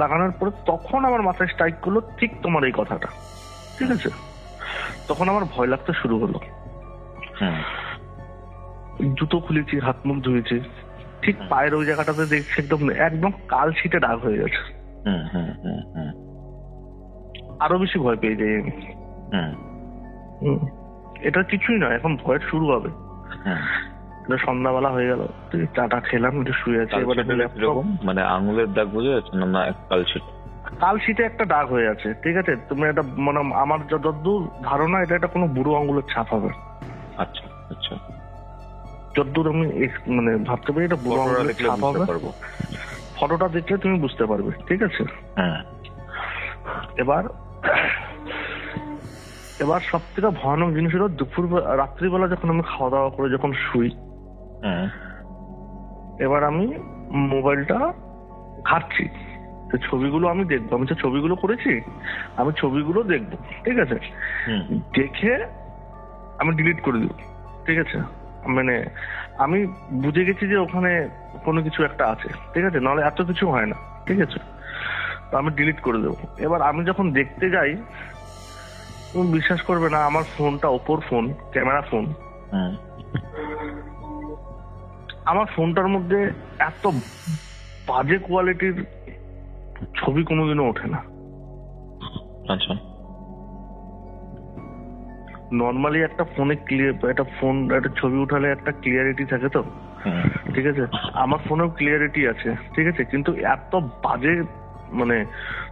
লাগানোর পরে তখন আমার মাথায় স্ট্রাইক করলো ঠিক তোমার এই কথাটা, ঠিক আছে। তখন আমার ভয় লাগতে শুরু হলো। জুতো খুলেছি, হাত মুখ ধুয়েছি, ঠিক পায়ের ওই জায়গাটাতে দেখছি একদম একদম কালশিটে দাগ হয়ে গেছে। আরো বেশি ভয় পেয়ে যাই আমি। এটা কিছুই নয়, এখন ভয় শুরু হবে। সন্ধ্যাবেলা হয়ে গেল, চাটা খেলাম, একটু শুয়ে আছি। মানে আঙুলের দাগ বোঝা যাচ্ছে না, কালশিটে একটা দাগ হয়ে আছে, ঠিক আছে। তুমি এটা মানে আমার যতদূর ধারণা এটা একটা কোনো বুড়ো আঙুলের ছাপ হবে। আচ্ছা আচ্ছা, যতদূর আমি মানে ভাবতে পারি এটা বুড়ো আঙুলের ছাপ হবে। ফটোটা দেখলে তুমি বুঝতে পারবে, ঠিক আছে। এবার সব থেকে ভয়ানক জিনিস হলো রাত্রিবেলা যখন আমি খাওয়া দাওয়া করে যখন শুই, এবার আমি মোবাইলটা ঘাটছি, ছবিগুলো আমি দেখবো। আমি যে ছবিগুলো করেছি আমি ছবিগুলো দেখবো, ঠিক আছে। দেখে আমি ডিলিট করে দিব, ঠিক আছে। মানে আমি বুঝে গেছি যে ওখানে কোনো কিছু একটা আছে, ঠিক আছে, নাহলে এত কিছু হয় না, ঠিক আছে। তো আমি ডিলিট করে দেবো। এবার আমি যখন দেখতে যাই, তুমি বিশ্বাস করবে না, আমার ফোনটা ওপোর ফোন, ক্যামেরা ফোন, আমার ফোনটার মধ্যে এত বাজে কোয়ালিটির ছবি কোনোদিনও ওঠে না। আচ্ছা, নর্মালি একটা ফোনে একটা ছবি উঠালে একটা ক্লিয়ারিটি থাকে তো, ঠিক আছে। আমার ফোনেও ক্লিয়ারিটি আছে, ঠিক আছে, কিন্তু এত বাজে মানে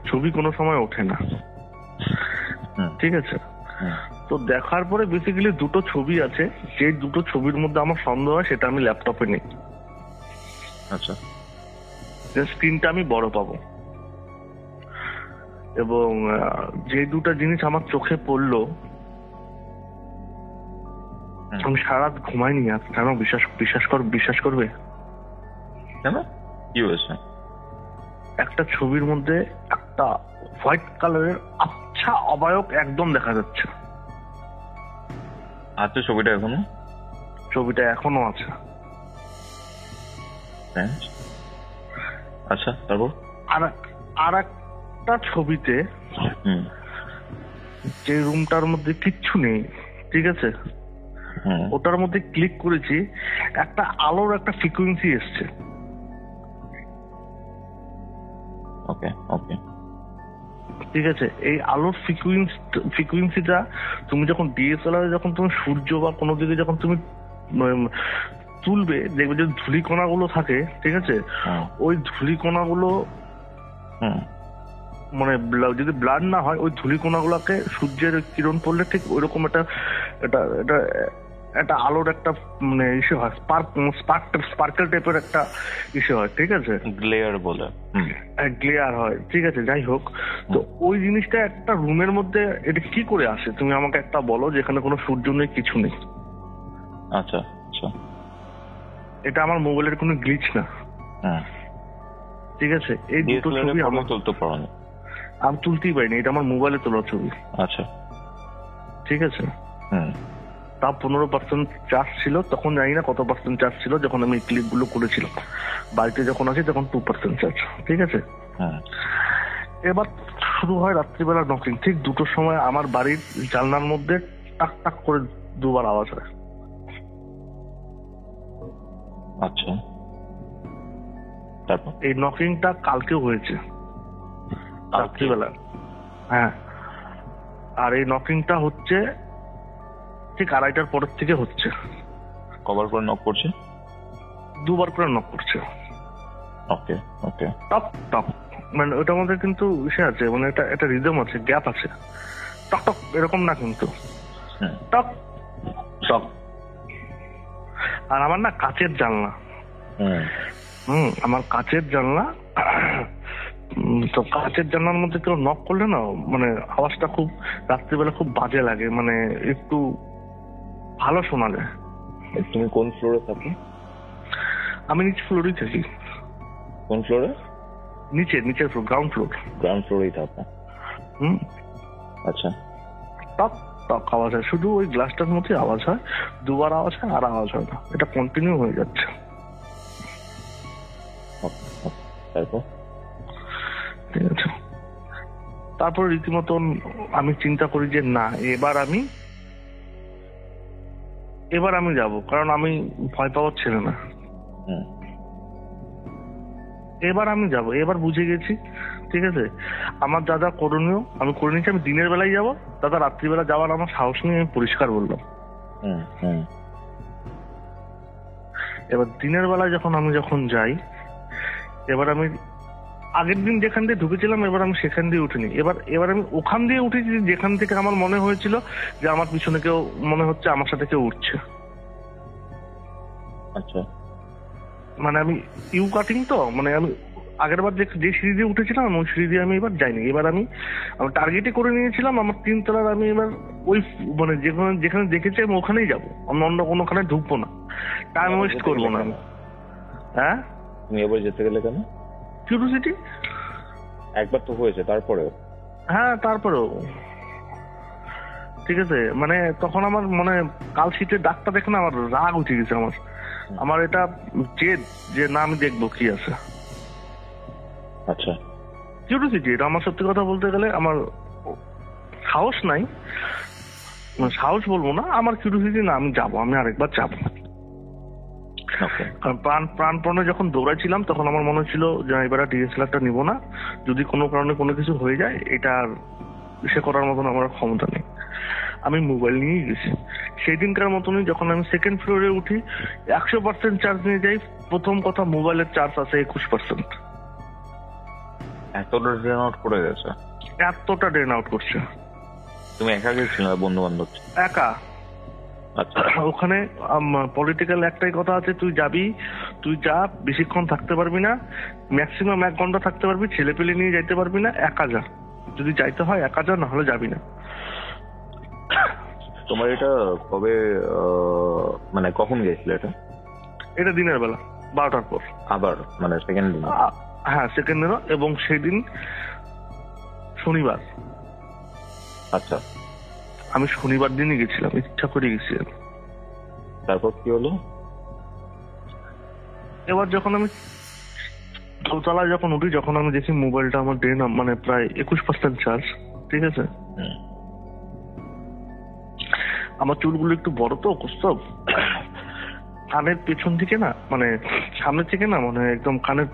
ছবি কোনো সময় ওঠে না, ঠিক আছে। তো দেখার পরে বেসিক্যালি দুটো ছবি আছে, যে দুটো ছবির মধ্যে আমার সন্দেহ হয় সেটা আমি ল্যাপটপে নেই। আচ্ছা, স্ক্রিনটা আমি বড় পাবো। এবং যে দুটো জিনিস আমার চোখে পড়লো, আমি সারা রাত ঘুমাইনি। আর কেন বিশ্বাস করবে? কি হয়েছে? একটা ছবির মধ্যে একটা হোয়াইট কালারের আচ্ছা অবায়ক একদম দেখা যাচ্ছে। আচ্ছা, ছবিটা এখনো আছে। আচ্ছা, তারপর আর একটা ছবিতে যে রুমটার মধ্যে কিচ্ছু নেই, ঠিক আছে, ওটার মধ্যে ক্লিক করেছি, একটা আলোর একটা ফ্রিকোয়েন্সি এসছে। ওকে ওকে, ঠিক আছে। এই আলোর ফ্রিকোয়েন্সিটা তুমি যখন ডিএসএলআর যখন তুমি সূর্য বা কোনো দিকে যখন তুমি তুলবে, দেখবে যে ধূলিকণাগুলো থাকে, ঠিক আছে, ওই ধূলিকণাগুলো মানে যদি ব্লাড না হয়, ওই ধূলিকণাগুলোকে সূর্যের কিরণ পড়লে ঠিক ওইরকম একটা আলোর একটা মানে ইস্যু হয়, স্পার্কেল টাইপের একটা ইস্যু হয়, ঠিক আছে, গ্লেয়ার বলে, গ্লেয়ার হয়, ঠিক আছে। যাই হোক, তো ওই জিনিসটা একটা রুমের মধ্যে এটা কি করে আসে তুমি আমাকে একটা বলো, যেখানে কোনো সূর্য নেই, কিছু নেই। আচ্ছা আচ্ছা, এটা আমার মোবাইলের কোনো গ্লিচ না, ঠিক আছে। এই দুটো ছবি আমার তুলতে পারো, আমি তুলতেই পারিনি, এটা আমার মোবাইলে তোলা ছবি। আচ্ছা, ঠিক আছে। তা 15% চার্জ ছিল, তখন জানি না কত পার্সেন্ট চার্জ ছিল যখন আমি ক্লিপ গুলো করেছিলাম। বাড়িতে যখন আছি তখন 2% চার্জ, ঠিক আছে। এবার শুরু হয় রাত্রিবেলা নকিং, ঠিক 2টোর সময় আমার বাড়ির জানলার মধ্যে টাক টাক করে 2বার আওয়াজ হয়। আচ্ছা, তারপর এই নকিংটা কালকেও হয়েছে রাত্রিবেলা, হ্যাঁ। আর এই নকিংটা হচ্ছে ঠিক 2:30টার পরের থেকে হচ্ছে। কবার করে নক করছে? 2বার করে নক করছে। ওকে ওকে, টপ টপ, মানে ওটার মধ্যে কিন্তু ইসে আছে, মানে এটা রিদম আছে, গ্যাপ আছে, টক টক এরকম না কিন্তু, টক টক। আর আমার না কাচের জানলা, আমার কাচের জানলা, তো কাচের জানলার মধ্যে কেউ নক করলে না, মানে আওয়াজটা খুব রাত্রিবেলা খুব বাজে লাগে, মানে একটু ভালো শোনা যায়। তুমি কোন ফ্লোরে থাকো? আমি নিচে ফ্লোরেই থাকি। কোন ফ্লোরে? নিচের ফ্লোর, গ্রাউন্ড ফ্লোরেই থাকো। আচ্ছা, টক টক আওয়াজ হয়, শুধু ওই গ্লাসটার মধ্যে আওয়াজ হয়, 2বার আওয়াজ হয়, আর আওয়াজ হয় না, এটা কন্টিনিউ হয়ে যাচ্ছে। তারপর ঠিক আছে, তারপর রীতিমতন আমি চিন্তা করি যে না, এবার আমি যাব, কারণ আমি ভয় পাওয়ার ছেলে না। এবার আমি যাব, এবার বুঝে গেছি, ঠিক আছে, আমার দাদা করণীয় আমি করে নিয়েছি, আমি দিনের বেলায় যাব, দাদা রাত্রিবেলা যাওয়ার আমার সাহস নেই, আমি পরিষ্কার বললাম। এবার দিনের বেলায় যখন যাই, এবার আমি আগের দিন যেখান দিয়ে ঢুকেছিলাম, এবার আমি সেখান দিয়ে উঠিনি, এবার আমি ওখান দিয়ে উঠেছি যেখান থেকে আমার মনে হয়েছিল যে আমার পিছনে কেউ, মনে হচ্ছে আমার সাথে কেউ উঠছে। আচ্ছা, মানে আমি ইউ কাটিং তো, মানে আমি আগের বার যে সিঁড়ি দিয়ে উঠেছিলাম ওই সিঁড়ি দিয়ে আমি এবার যাইনি। এবার আমি টার্গেটই করে নিয়েছিলাম আমার 3 তলার, আমি এবার ওই মানে যেখানে দেখেছি আমি ওখানেই যাবো, আমি অন্য কোনোখানে ঢুকবো না, টাইম ওয়েস্ট করবো না আমি। হ্যাঁ, তুমি এবার যেতে গেলে কেন? কিউরিওসিটি। একবার তো হয়েছে, তারপরেও? হ্যাঁ, তারপরেও ঠিক আছে, মানে তখন আমার মানে কাল শীতের ডাকটা দেখে না আমার রাগ উঠে গেছে, আমার এটা জেদ যে না আমি দেখবো কি আছে। আচ্ছা, কিউরিওসিটি, এটা আমার সত্যি কথা বলতে গেলে আমার সাহস নাই, সাহস বলবো না, আমার কিউরিওসিটি না, আমি যাবো, আমি আরেকবার যাবো। কারণ প্রাণপণে যখন দৌড়াইছিলাম তখন আমার মনে হচ্ছিল যে এবার ডিএসএলআরটা নিবো না, যদি কোনো কারণে কোনো কিছু হয়ে যায় এটা আর সে করার মতন আমার ক্ষমতা নেই, আমি মোবাইল নিয়েই গেছি। সেই দিনকার মতনই যখন আমি সেকেন্ড ফ্লোরে উঠি, 100% চার্জ নিয়ে যাই, প্রথম কথা মোবাইলের চার্জ আছে 21%। এতটা ড্রেন আউট করে গেছে? এতটা ড্রেন আউট করছে। তুমি একা গেছিলে না বন্ধু বান্ধব? একা। আচ্ছা, ওখানে পলিটিক্যাল একটাই কথা আছে, তুই যাবি, তুই যা, বেশিক্ষণ থাকতে পারবি না, ম্যাক্সিমাম 1 ঘন্টা থাকতে পারবি, ছেলে পেলে নিয়ে যাইতে পারবি না, একা যা, যদি যাইতে হয় একা যা, নাহলে যাবি না। তোমার এটা কবে, মানে কখন গেছিল এটা? এটা দিনের বেলা 12টার পর। আবার মানে সেকেন্ড দিন? হ্যাঁ, সেকেন্ড দিনও, এবং সেদিন শনিবার। আচ্ছা, আমি শনিবার দিনই গেছিলাম, ইচ্ছা করে গেছিলাম। তারপর কি হলো? এবার যখন আমি দোতলায় যখন উঠি, যখন আমি দেখি মোবাইলটা আমার ড্রেন মানে প্রায় 21% চার্জ, ঠিক আছে, আমার চুলগুলো একটু বড় তো কৌস্তব, কানের পেছন থেকে না, মানে সামনের থেকে না, মানে একদম কানের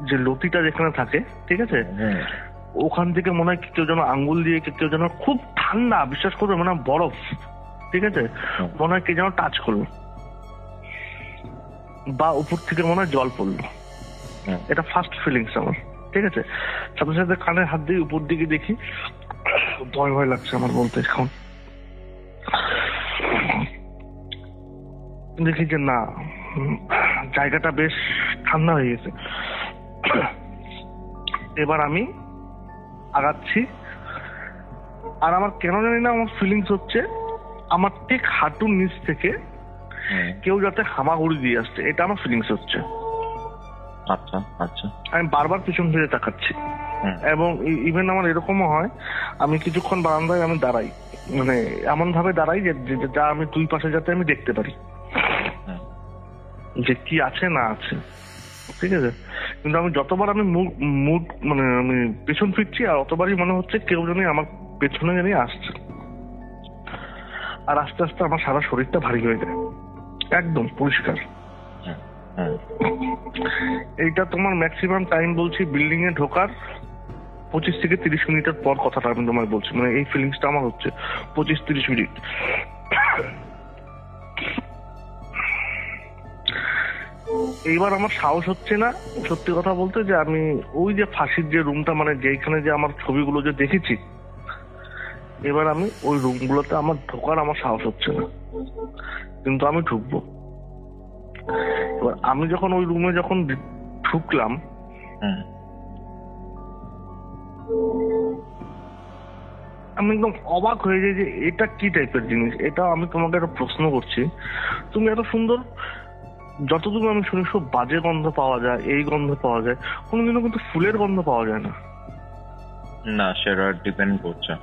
যে লতিটা যেখানে থাকে, ঠিক আছে, ওখান থেকে মনে হয় কেউ যেন আঙ্গুল দিয়ে, কেউ যেন, খুব ঠান্ডা, বিশ্বাস করবে, মানে বরফ, ঠিক আছে, মনে হয় কে যেন টাচ করলো, বা উপর থেকে মনে হয় জল পড়লো। এটা ফার্স্ট ফিলিংস আমার, ঠিক আছে। সাথে সাথে কানে হাত দিয়ে উপর দিকে দেখি, ভয় ভয় লাগছে আমার বলতে, এখন দেখি যে না, জায়গাটা বেশ ঠান্ডা হয়ে গেছে। এবার আমি আগাচ্ছি, আর আমার কেন জানি না আমার ফিলিংস হচ্ছে আমার ঠিক হাঁটুর নিচ থেকে কেউ যাতে হামাগুড়ি দিয়ে আসছে, এটা আমার ফিলিংস হচ্ছে। আচ্ছা আচ্ছা, আমি বারবার পিছন ফিরে তাকাচ্ছি, এবং ইভেন আমার এরকমও হয় আমি কিছুক্ষণ বারান্দায় আমি দাঁড়াই, মানে এমন ভাবে দাঁড়াই যে যা আমি দুই পাশে যাতে আমি দেখতে পারি যে কি আছে না আছে, ঠিক আছে। কিন্তু আমি যতবার আমি মুড মানে আমি পেছন ফিরছি, আর অতবারই মনে হচ্ছে কেউ জানি আমার পেছনে জানি আসছে, আর আস্তে আস্তে আমার সারা শরীরটা ভারী হয়ে যায়, একদম পরিষ্কার। এইটা তোমার ম্যাক্সিমাম টাইম বলছি বিল্ডিং এ ঢোকার 25 থেকে 30 মিনিটের পর কথাটা আমি তোমায় বলছি, মানে এই ফিলিংসটা আমার হচ্ছে 25-30 মিনিট। এইবার আমার সাহস হচ্ছে না সত্যি কথা বলতে, যে আমি ওই যে ফাঁসির যে রুমটা, মানে যেখানে যে আমার ছবিগুলো যে দেখেছি, এবার আমি ওই রুমগুলোতে আমার ঢোকার আমার সাহস হচ্ছে না, কিন্তু আমি ঢুকবো। এবার আমি যখন ওই রুমে যখন ঢুকলাম, আমি একদম অবাক হয়ে যাই যে এটা কি টাইপের জিনিস। এটা আমি তোমাকে একটা প্রশ্ন করছি, তুমি এত সুন্দর, যতটুকু আমি শুনি সব বাজে গন্ধ পাওয়া যায়, এই গন্ধ পাওয়া যায়, কোনোদিনও কিন্তু ফুলের গন্ধ পাওয়া যায় না। না, সেটা ডিপেন্ড করছে,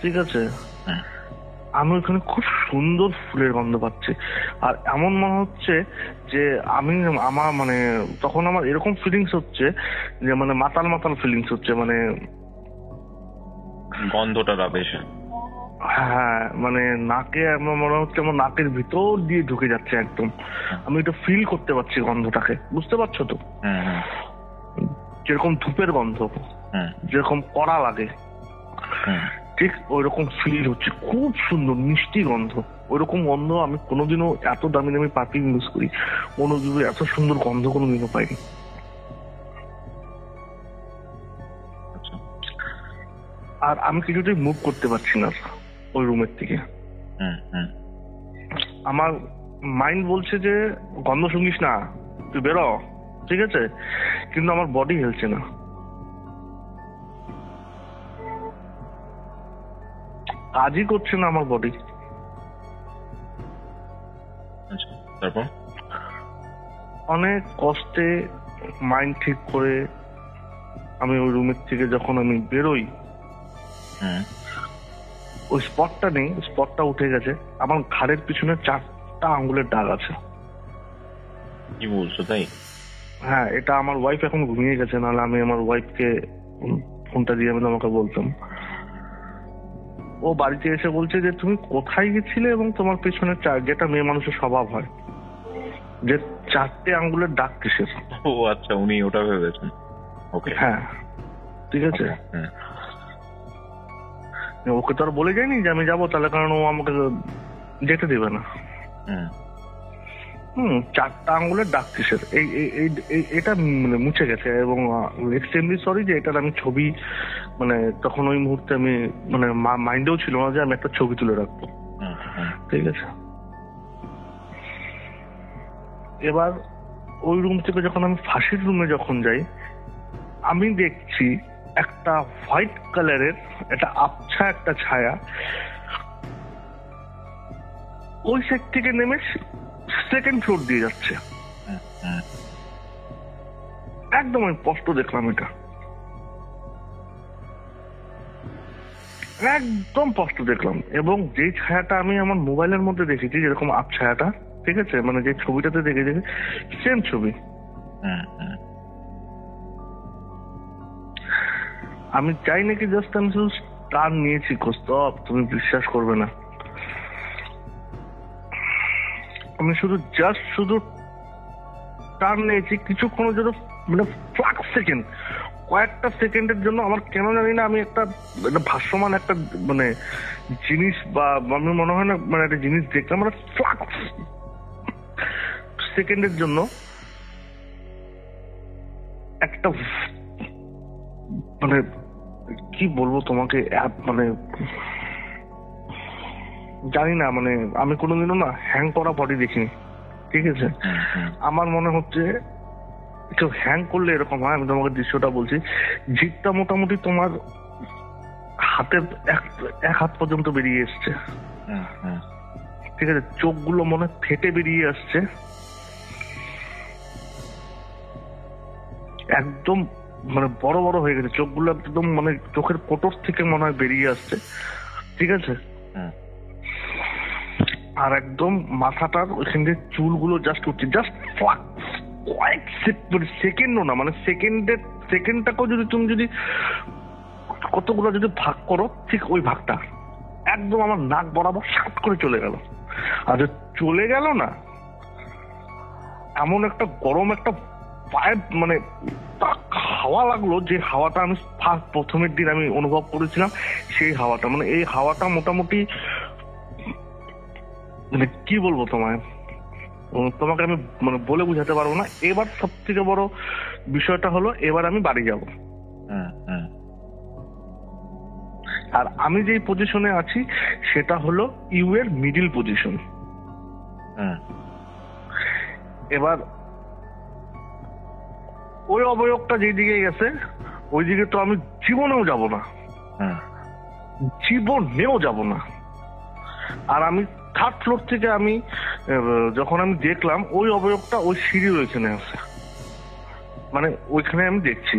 ঠিক আছে। আমি ওখানে খুব সুন্দর ফুলের গন্ধ পাচ্ছি। আর এমন মনে হচ্ছে যে আমার মানে তখন আমার এরকম ফিলিংস হচ্ছে যে মানে মাতাল মাতাল ফিলিংস হচ্ছে, মানে গন্ধটা বেশ, হ্যাঁ মানে নাকে আমার মনে হচ্ছে আমার নাকের ভিতর দিয়ে ঢুকে যাচ্ছে একদম। আমি এটা ফিল করতে পারছি গন্ধটাকে, বুঝতে পারছো তো? যেরকম ধূপের গন্ধ যেরকম কড়া লাগে ঠিক ওইরকম ফিল হচ্ছে। খুব সুন্দর মিষ্টি গন্ধ, ওইরকম গন্ধ আমি কোনোদিনও এত দামি দামি পারফিউম ইউজ করি, কোনোদিনও এত সুন্দর গন্ধ কোনোদিনও পাইনি। আর আমি কিছুতেই মুভ করতে পারছি না ওই রুমের থেকে। আমার মাইন্ড বলছে যে গন্ধ শুনিস না, তুই বেরো, ঠিক আছে, কিন্তু আমার বডি হেলছে না। কাজই করছে না আমার বডি। তারপর অনেক কষ্টে মাইন্ড ঠিক করে আমি ওই রুমের থেকে যখন আমি বেরোই, ওই স্পটটা নেই, স্পটটা উঠে গেছে। আমার ঘাড়ের পিছনে 4টা আঙ্গুলের দাগ আছে। কি বলছো তাই? হ্যাঁ, এটা আমার ওয়াইফ এখন ঘুমিয়ে গেছে, নাহলে আমি আমার ওয়াইফকে ফোনটা দিয়ে আমি তোমাকে বলতাম। ও বাড়িতে এসে বলছে যে তুমি কোথায় গেছিলে এবং তোমার পেছনে যেটা মেয়ে মানুষের স্বভাব হয় যে 4টে আঙ্গুলের দাগ কিসের। ও আচ্ছা, উনি ওটা ভেবেছেন। ওকে, হ্যাঁ ঠিক আছে। ওকে তো আর বলে যায়নি যে আমি যাবো, তাহলে কারণ ও আমাকে যেতে দেবে না। 4টা আঙ্গুলের দাগ কিসের, এটা মানে মুছে গেছে। এবং এক্সট্রিমলি সরি যে এটার আমি ছবি মানে তখন ওই মুহূর্তে আমি মানে মাইন্ডেও ছিল না যে আমি একটা ছবি তুলে রাখবো, ঠিক আছে। এবার ওই রুম থেকে যখন আমি ফাঁসির রুমে যখন যাই, আমি দেখছি একটা হোয়াইট কালারের একটা আবছা একটা ছায়া ওই সাইড থেকে নেমে 2nd ফ্লোর দিয়ে যাচ্ছে। একদম আমি স্পষ্ট দেখলাম, এটা একদম স্পষ্ট দেখলাম। এবং যে ছায়াটা আমি আমার মোবাইলের মধ্যে দেখেছি, যেরকম আবছায়াটা, ঠিক আছে, মানে যে ছবিটাতে দেখেছি সেম ছবি। আমি চাই নাকি জাস্ট আমি শুধু টার্ন নিয়েছি, কস্তব তুমি বিশ্বাস করবে না, আমি শুধু টার্ন নিয়েছি কিছুক্ষণের জন্য, মানে কয়েকটা সেকেন্ডের জন্য। আমার কেন জানি না আমি একটা ভাসমান একটা মানে জিনিস বা আমি মনে হয় না মানে একটা জিনিস দেখলাম, মানে ফ্লাক্স সেকেন্ডের জন্য একটা মানে কি বলবো তোমাকে, মানে জানি না, মানে আমি কোনোদিনও না হ্যাং করা বডি দেখিনি, ঠিক আছে। আমার মনে হচ্ছে কেউ হ্যাং করলে এরকম হয়। আমি তোমাকে দৃশ্যটা বলছি, জিভটা মোটামুটি তোমার হাতের 1 হাত পর্যন্ত বেরিয়ে এসছে, ঠিক আছে। চোখগুলো মনে ফেটে বেরিয়ে আসছে, একদম মানে বড় বড় হয়ে গেছে চোখগুলো, একদম মানে চোখের কোটর থেকে মনে হয় বেরিয়ে আসছে, ঠিক আছে। আর একদম মাথাটার ওইখান থেকে চুলগুলো জাস্ট উঠছে, জাস্ট কয়েক সেকেন্ডও না, মানে সেকেন্ডটাকেও তুমি যদি কতগুলো যদি ভাগ করো, ঠিক ওই ভাগটা একদম আমার নাক বরাবর সাত করে চলে গেল। আর যে চলে গেল না, এমন একটা গরম একটা পায়ে মানে হাওয়া লাগলো, যে হাওয়াটা আমি প্রথমের দিন আমি অনুভব করেছিলাম সেই হাওয়াটা, মানে এই হাওয়াটা মোটামুটি মানে কি বলবো তোমাকে আমি মানে বলে বুঝাতে পারবো না। এবার সব থেকে বড় বিষয়টা হলো, এবার আমি বাড়ি যাব। আর আমি যেই পজিশনে আছি সেটা হলো ইউ এর মিডিল পজিশন। এবার ওই অবয়বটা যেই দিকে গেছে ওই দিকে তো আমি জীবনেও যাব না, জীবনেও যাব না। আর আমি 3rd ফ্লোর থেকে আমি যখন আমি দেখলাম ওই অবয়বটা ওই সিঁড়ির ওইখানে আছে, মানে ওইখানে আমি দেখছি।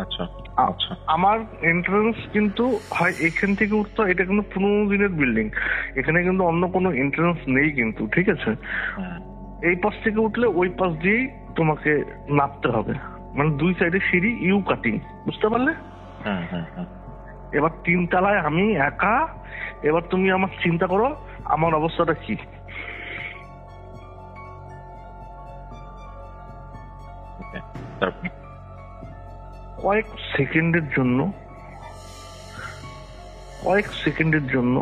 আচ্ছা। আচ্ছা, আমার এন্ট্রান্স কিন্তু হয় এখান থেকে উঠতে হয়, এটা কিন্তু 15 দিনের বিল্ডিং, এখানে কিন্তু অন্য কোনো এন্ট্রান্স নেই কিন্তু, ঠিক আছে? এই পাশ থেকে উঠলে ওই পাশ দিয়েই তোমাকে নামতে হবে, মানে দুই সাইডে সিঁড়ি, ইউ কাটিং, বুঝতে পারলে? এবার 3 তলায় আমি একা, এবার তুমি আমার চিন্তা করো আমার অবস্থাটা কি। কয়েক সেকেন্ডের জন্য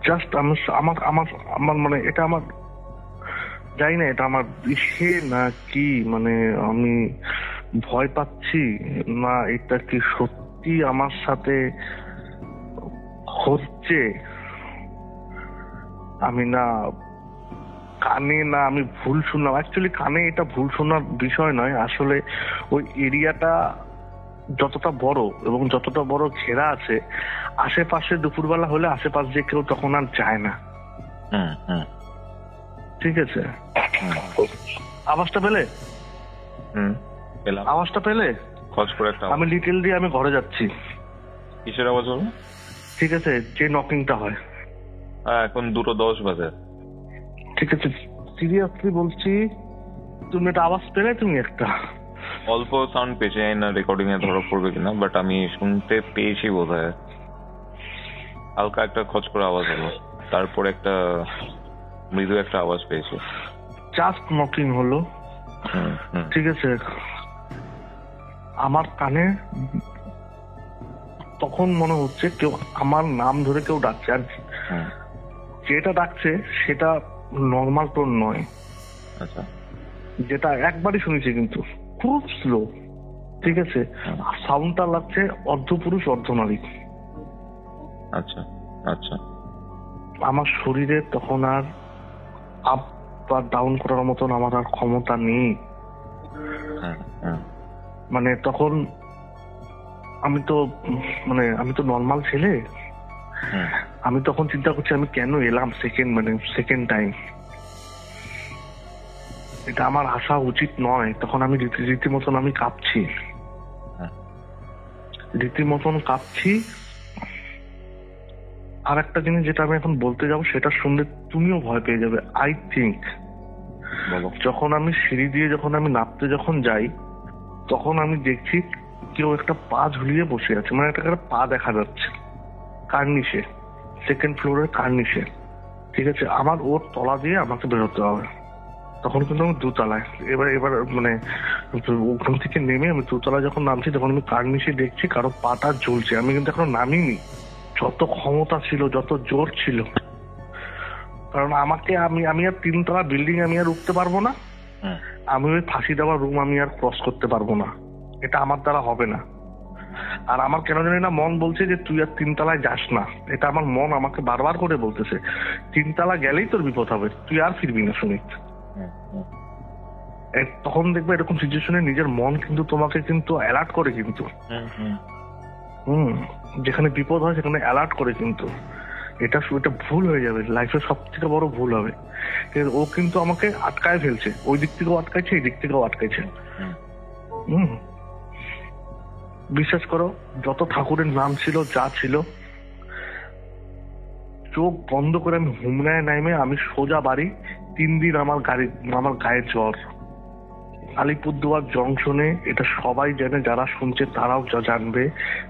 জাস্ট আমার আমার আমার মানে এটা আমার জানি না, এটা আমার ইসে না কি, মানে আমি ভয় পাচ্ছি না এটা কি সত্যি আমার সাথে হচ্ছে, আমি না কানে না আমি ভুল শুনলাম। অ্যাকচুয়ালি কানে এটা ভুল শোনার বিষয় নয়, আসলে ওই এরিয়াটা যতটা বড় এবং যতটা বড় ঘেরা আছে, আশেপাশে দুপুরবেলা হলে আশেপাশ দিয়ে কেউ তখন আর যায় না, ঠিক আছে? আওয়াজটা পেলে? আওয়াজটা পেলে? আমি ডিটেল দিয়ে আমি ঘরে যাচ্ছি। কিসের আওয়াজ হবে? ঠিক আছে, যে নকিংটা হয়। এখন 2:10 বাজে। ঠিক আছে, সিরিয়াসলি বলছি, তুমি একটা আওয়াজ পেলে? তুমি একটা অল্প সাউন্ড পেয়েছি না, রেকর্ডিং এ ধরা পড়বে কিনা, বাট আমি শুনতে পেয়েছি বোধহয়। হালকা একটা খচ করে আওয়াজ হলো, তারপর একটা মৃদু একটা আওয়াজ পেয়েছি। জাস্ট নকিং হলো, ঠিক আছে? আমার কানে তখন মনে হচ্ছে কেউ আমার নাম ধরে কেউ ডাকছে, আর যেটা ডাকছে সেটা নর্মাল টোন নয়। আচ্ছা, যেটা একবারই শুনেছি কিন্তু খুব স্লো, ঠিক আছে? সাউন্ডটা লাগছে অর্ধপুরুষ অর্ধনারী। আচ্ছা আচ্ছা। আমার শরীরে তখন আর আপ বা ডাউন করার মতন আমার আর ক্ষমতা নেই। মানে তখন আমি তো নর্মাল ছেলে, আমি তখন চিন্তা করছি আমি কেন এলাম সেকেন্ড টাইম, এটা আমার আসা উচিত নয়। তখন আমি রীতিমতন আমি কাঁপছি। আর একটা জিনিস যেটা আমি এখন বলতে যাবো, সেটা শুনলে তুমিও ভয় পেয়ে যাবে আই থিঙ্ক। যখন আমি সিঁড়ি দিয়ে যখন আমি নামতে যখন যাই, তখন আমি দেখছি কেউ একটা পা ঝুলিয়ে বসে আছে, মানে একটা পা দেখা যাচ্ছে কার্নিশে, সেকেন্ড ফ্লোরের কার্নিশে, ঠিক আছে? আমার ওর তলা দিয়ে আমাকে বেরোতে হবে। তখন কিন্তু আমি 2 তলায়, এবার মানে ওখান থেকে নেমে আমি 2 তলায় যখন নামছি, তখন আমি কার্নিশে দেখছি কারো পাটা ঝুলছে। আমি কিন্তু এখনো নামিনি, যত ক্ষমতা ছিল, যত জোর ছিল, কারণ আমাকে আমি আর 3 তলা বিল্ডিং আমি আর উঠতে পারবো না, আমি ওই ফাঁসি দেওয়ার রুম আমি আর ক্রস করতে পারবো না, এটা আমার দ্বারা হবে না। আর আমার কেন জানি না মন বলছে যে তুই আর 3 তলায় যাস না, এটা আমার মন আমাকে বারবার করে বলতেছে 3 তলা গেলেই তোর বিপদ হবে, তুই আর ফিরবি না সুমিত। তখন দেখবে এরকম সিচুয়েশনে নিজের মন কিন্তু তোমাকে কিন্তু অ্যালার্ট করে, কিন্তু যেখানে বিপদ হয় সেখানে অ্যালার্ট করে, কিন্তু এটা ভুল হয়ে যাবে, লাইফের সব থেকে বড় ভুল হবে। ও কিন্তু আমাকে আটকায় ফেলছে, ওই দিক থেকেও আটকাইছে, এই দিক থেকেও আটকাইছে। বিশ্বাস করো, যত ঠাকুরের নাম ছিল, যা ছিল, চোখ বন্ধ করে আমি হুমনায় নামে আমি সোজা বাড়ি। 3 দিন আমার গায়ে জ্বর। আলিপুরদুয়ার জংশনে, এটা সবাই জানে, যারা শুনছে তারাও জানবে,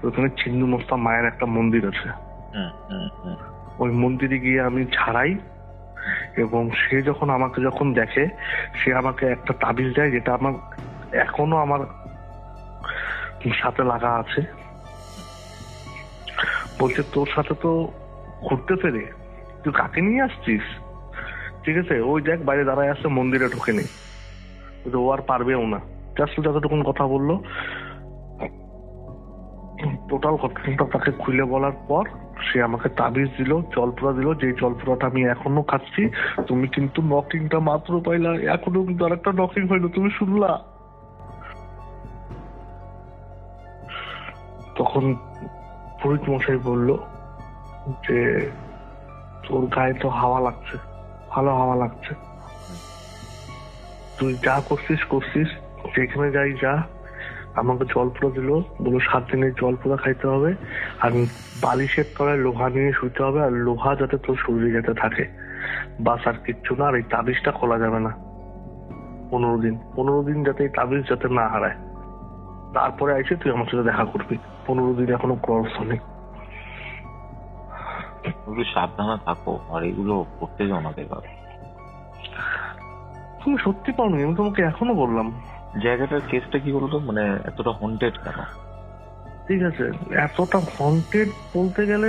ওখানে ছিন্নমস্তা মায়ের একটা মন্দির আছে। ওই মন্দিরে গিয়ে আমি ছাড়াই, এবং সে আমাকে যখন দেখে, সে আমাকে একটা তাবিজ দেয়, যেটা আমার এখনো আমার সাথে লাগা আছে। বলছে তোর সাথে তো ঘুরতে ফেরে, তুই কাকে নিয়ে আসছিস? ঠিক আছে, ওই দেখ বাইরে দাঁড়ায় আসছে, মন্দিরে ঢোকে নেই, ও আর পারবেও না। জাস্ট যতটুকুন কথা বললো, টোটাল ঘটনাটা তাকে খুলে বলার পর সে আমাকে তাবিজ দিল, জলপুরা দিল, যে জলপুরাটা আমি এখনো খাচ্ছি। তুমি কিন্তু নকিংটা মাত্র পাইলা, এখনো কিন্তু আরেকটা নকিং হইলো, তুমি শুনলা? তখন পুরোহিত মশাই বলল যে তোর গায়ে তো হাওয়া লাগছে, ভালো হাওয়া লাগছে, তুই যা করছিস, যেখানে যাই যা, আমাকে জল পোড়া দিল, বললো 7 দিনের জল পোড়া খাইতে হবে, আর বালিশের তলায় লোহা নিয়ে শুতে হবে, আর লোহা যাতে তোর শরীরে যাতে থাকে, বাস আর কিচ্ছু না। আর এই তাবিজটা খোলা যাবে না 15 দিন যাতে এই তাবিজ যাতে না হারায়। তারপরে আইসে তুই আমার সাথে দেখা করবি। 15 দিন এখনো ক্রস নেই। একটু সাবধানে থাকো, আর এগুলো করতে যাও না বেকার। তুমি সত্যি পাওনি, আমি তোমাকে এখনো বললাম। জায়গাটার কেসটা কি বলতো, মানে এতটা হন্টেড কেন? ঠিক আছে, এতটা হন্টেড বলতে গেলে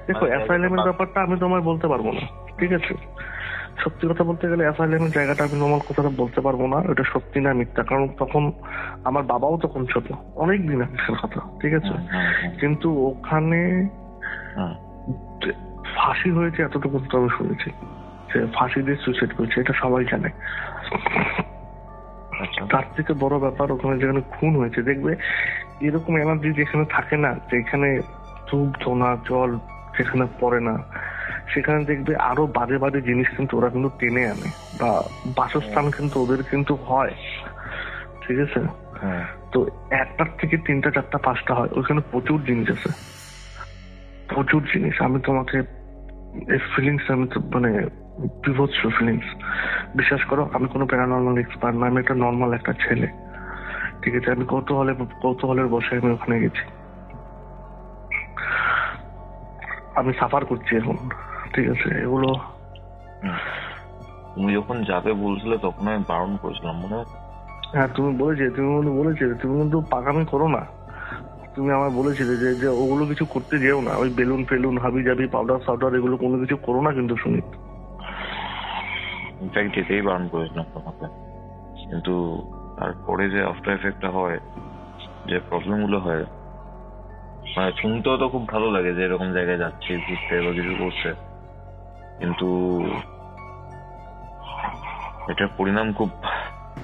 দেখো, অ্যাসাইলামের ব্যাপারটা আমি তোমায় বলতে পারবো না, ঠিক আছে? সত্যি কথা বলতে গেলে অ্যাসাইলামের জায়গাটা আমি তোমার কথাটা বলতে পারবো না, এটা সত্যি না মিথ্যা। কারণ তখন আমার বাবাও তখন ছোট, অনেক দিন আগের কথা, ঠিক আছে? কিন্তু ওখানে ফাঁসি হয়েছে এতটুকু তো আমি শুনেছি, যে ফাঁসি দিয়ে সুইসাইড করেছে, এটা সবাই জানে। তার থেকে বড় ব্যাপার, ওখানে যেখানে খুন হয়েছে, দেখবে এরকম এনার্জি যেখানে থাকে না, যেখানে ধূপ ধোনা জল যেখানে পড়ে না, সেখানে দেখবে আরো বাজে বাজে জিনিস কিন্তু ওরা কিন্তু টেনে আনে, বা বাসস্থান কিন্তু ওদের কিন্তু হয়, ঠিক আছে? তো 1টার থেকে 3টা 4টা 5টা হয়, ওইখানে প্রচুর জিনিস আছে, প্রচুর জিনিস। আমি তোমাকে এই ফিলিংস, আমি তো মানে বিভৎস ফিলিংস, বিশ্বাস করো। আমি কোনো প্যারানর্মাল এক্সপার্ট না, আমি একটা নর্মাল একটা ছেলে, ঠিক আছে? আমি কৌতূহলের বসে আমি ওখানে গেছি, আমি সাফার করছি এখন, ঠিক আছে? এগুলো তুমি যখন যাবে বলছিলে তখন আমি বারণ করেছিলাম, মনে হয়? হ্যাঁ, তুমি বলেছিলে, তুমি কিন্তু পাকামি করো না। তুমি আমায় বলেছিলে যে ওগুলো কিছু করতে যেও না, ওই বেলুন ফেলুন হাবি জাবি পাউডার সাউডার এগুলো কোনো কিছু করো না কিন্তু, শুনি। ইনফ্যাক্ট যেতেই বারণ করেছিলাম তোমাকে, কিন্তু তারপরে যে আফটার এফেক্টটা হয়, যে প্রবলেম গুলো হয়, মানে শুনতেও তো খুব ভালো লাগে যে এরকম জায়গায় যাচ্ছি ঘুরতে বা কিছু করতে, কিন্তু এটার পরিণাম খুব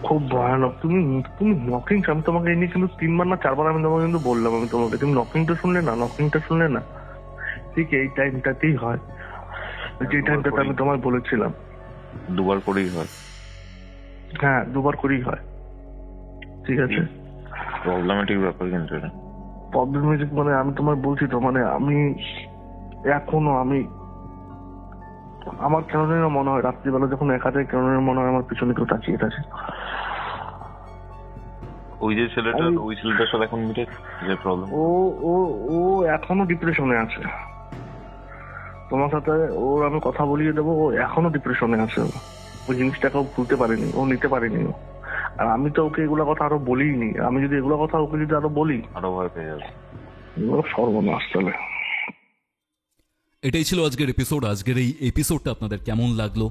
খুব ভয়ানক। তুমি নকিং, আমি তোমাকে এই নিয়ে কিন্তু 3বার না 4বার আমি তোমাকে কিন্তু বললাম, আমি তোমাকে, তুমি নকিংটা শুনলে না। ঠিক এই টাইমটাতেই হয়, যে টাইমটাতে আমি তোমায় বলেছিলাম। 2বার করেই হয়? হ্যাঁ, 2বার করেই হয়, ঠিক আছে? প্রবলেমেটিক ব্যাপার কিন্তু এটা। প্রবলেমেটিক মানে আমি তোমায় বলছি তো, মানে আমি এখনো আমার কেন জানি না মনে হয় রাত্রিবেলা যখন একা যাই, কেন জানি মনে হয় আমার পিছনে কেউ তাকিয়ে আছে। ওই যে ছেলেটা, ওই ছেলেটার সাথে এখন মিটে যে প্রবলেম, ও এখনো ডিপ্রেশনে আছে। তোমার সাথে ওর আমি কথা বলিয়ে দেবো, ও এখনো ডিপ্রেশনে আছে। ওই জিনিসটাকে ও ভুলতে পারেনি, ও নিতে পারেনি। আর আমি তো ওকে এগুলো কথা আরো বলিনি। আমি যদি এগুলো কথা ওকে যদি আরো বলি, আরো ভয় পেয়ে যাবে। সর্বনাশ চলে। এটাই ছিল আজকের এপিসোড। আজকের এই এপিসোডটা আপনাদের কেমন লাগলো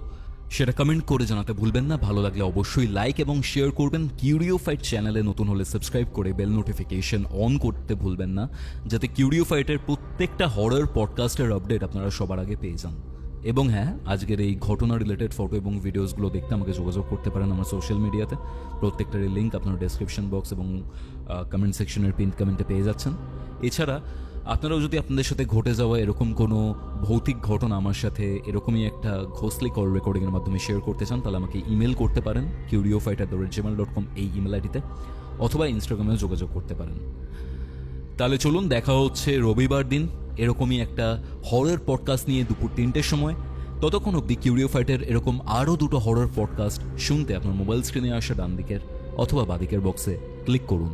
সেটা কমেন্ট করে জানাতে ভুলবেন না। ভালো লাগলে অবশ্যই লাইক এবং শেয়ার করবেন। কিউরিওফাইট চ্যানেলে নতুন হলে সাবস্ক্রাইব করে বেল নোটিফিকেশন অন করতে ভুলবেন না, যাতে কিউরিওফাইটের প্রত্যেকটা হরর পডকাস্টের আপডেট আপনারা সবার আগে পেয়ে যান। এবং হ্যাঁ, আজকের এই ঘটনা রিলেটেড ফটো এবং ভিডিওসগুলো দেখতে আমাকে যোগাযোগ করতে পারেন আমার সোশ্যাল মিডিয়াতে। প্রত্যেকটারই লিঙ্ক আপনার ডেসক্রিপশন বক্স এবং কমেন্ট সেকশনের পিন কমেন্টে পেয়ে যাচ্ছেন। এছাড়া আপনারাও যদি আপনাদের সাথে ঘটে যাওয়া এরকম কোনো ভৌতিক ঘটনা আমার সাথে এরকমই একটা ঘোস্টলি কল রেকর্ডিংয়ের মাধ্যমে শেয়ার করতে চান, তাহলে আমাকে ইমেল করতে পারেন kiuriofite@gmail.com এই ইমেল আইডিতে, অথবা ইনস্টাগ্রামেও যোগাযোগ করতে পারেন। তাহলে চলুন, দেখা হচ্ছে রবিবার দিন এরকমই একটা হরর পডকাস্ট নিয়ে দুপুর 3টের সময়। ততক্ষণ অবধি কিউরিওফাইটের এরকম আরও 2টো হরর পডকাস্ট শুনতে আপনার মোবাইল স্ক্রিনে আসা ডান দিকের অথবা বাদিকের বক্সে ক্লিক করুন।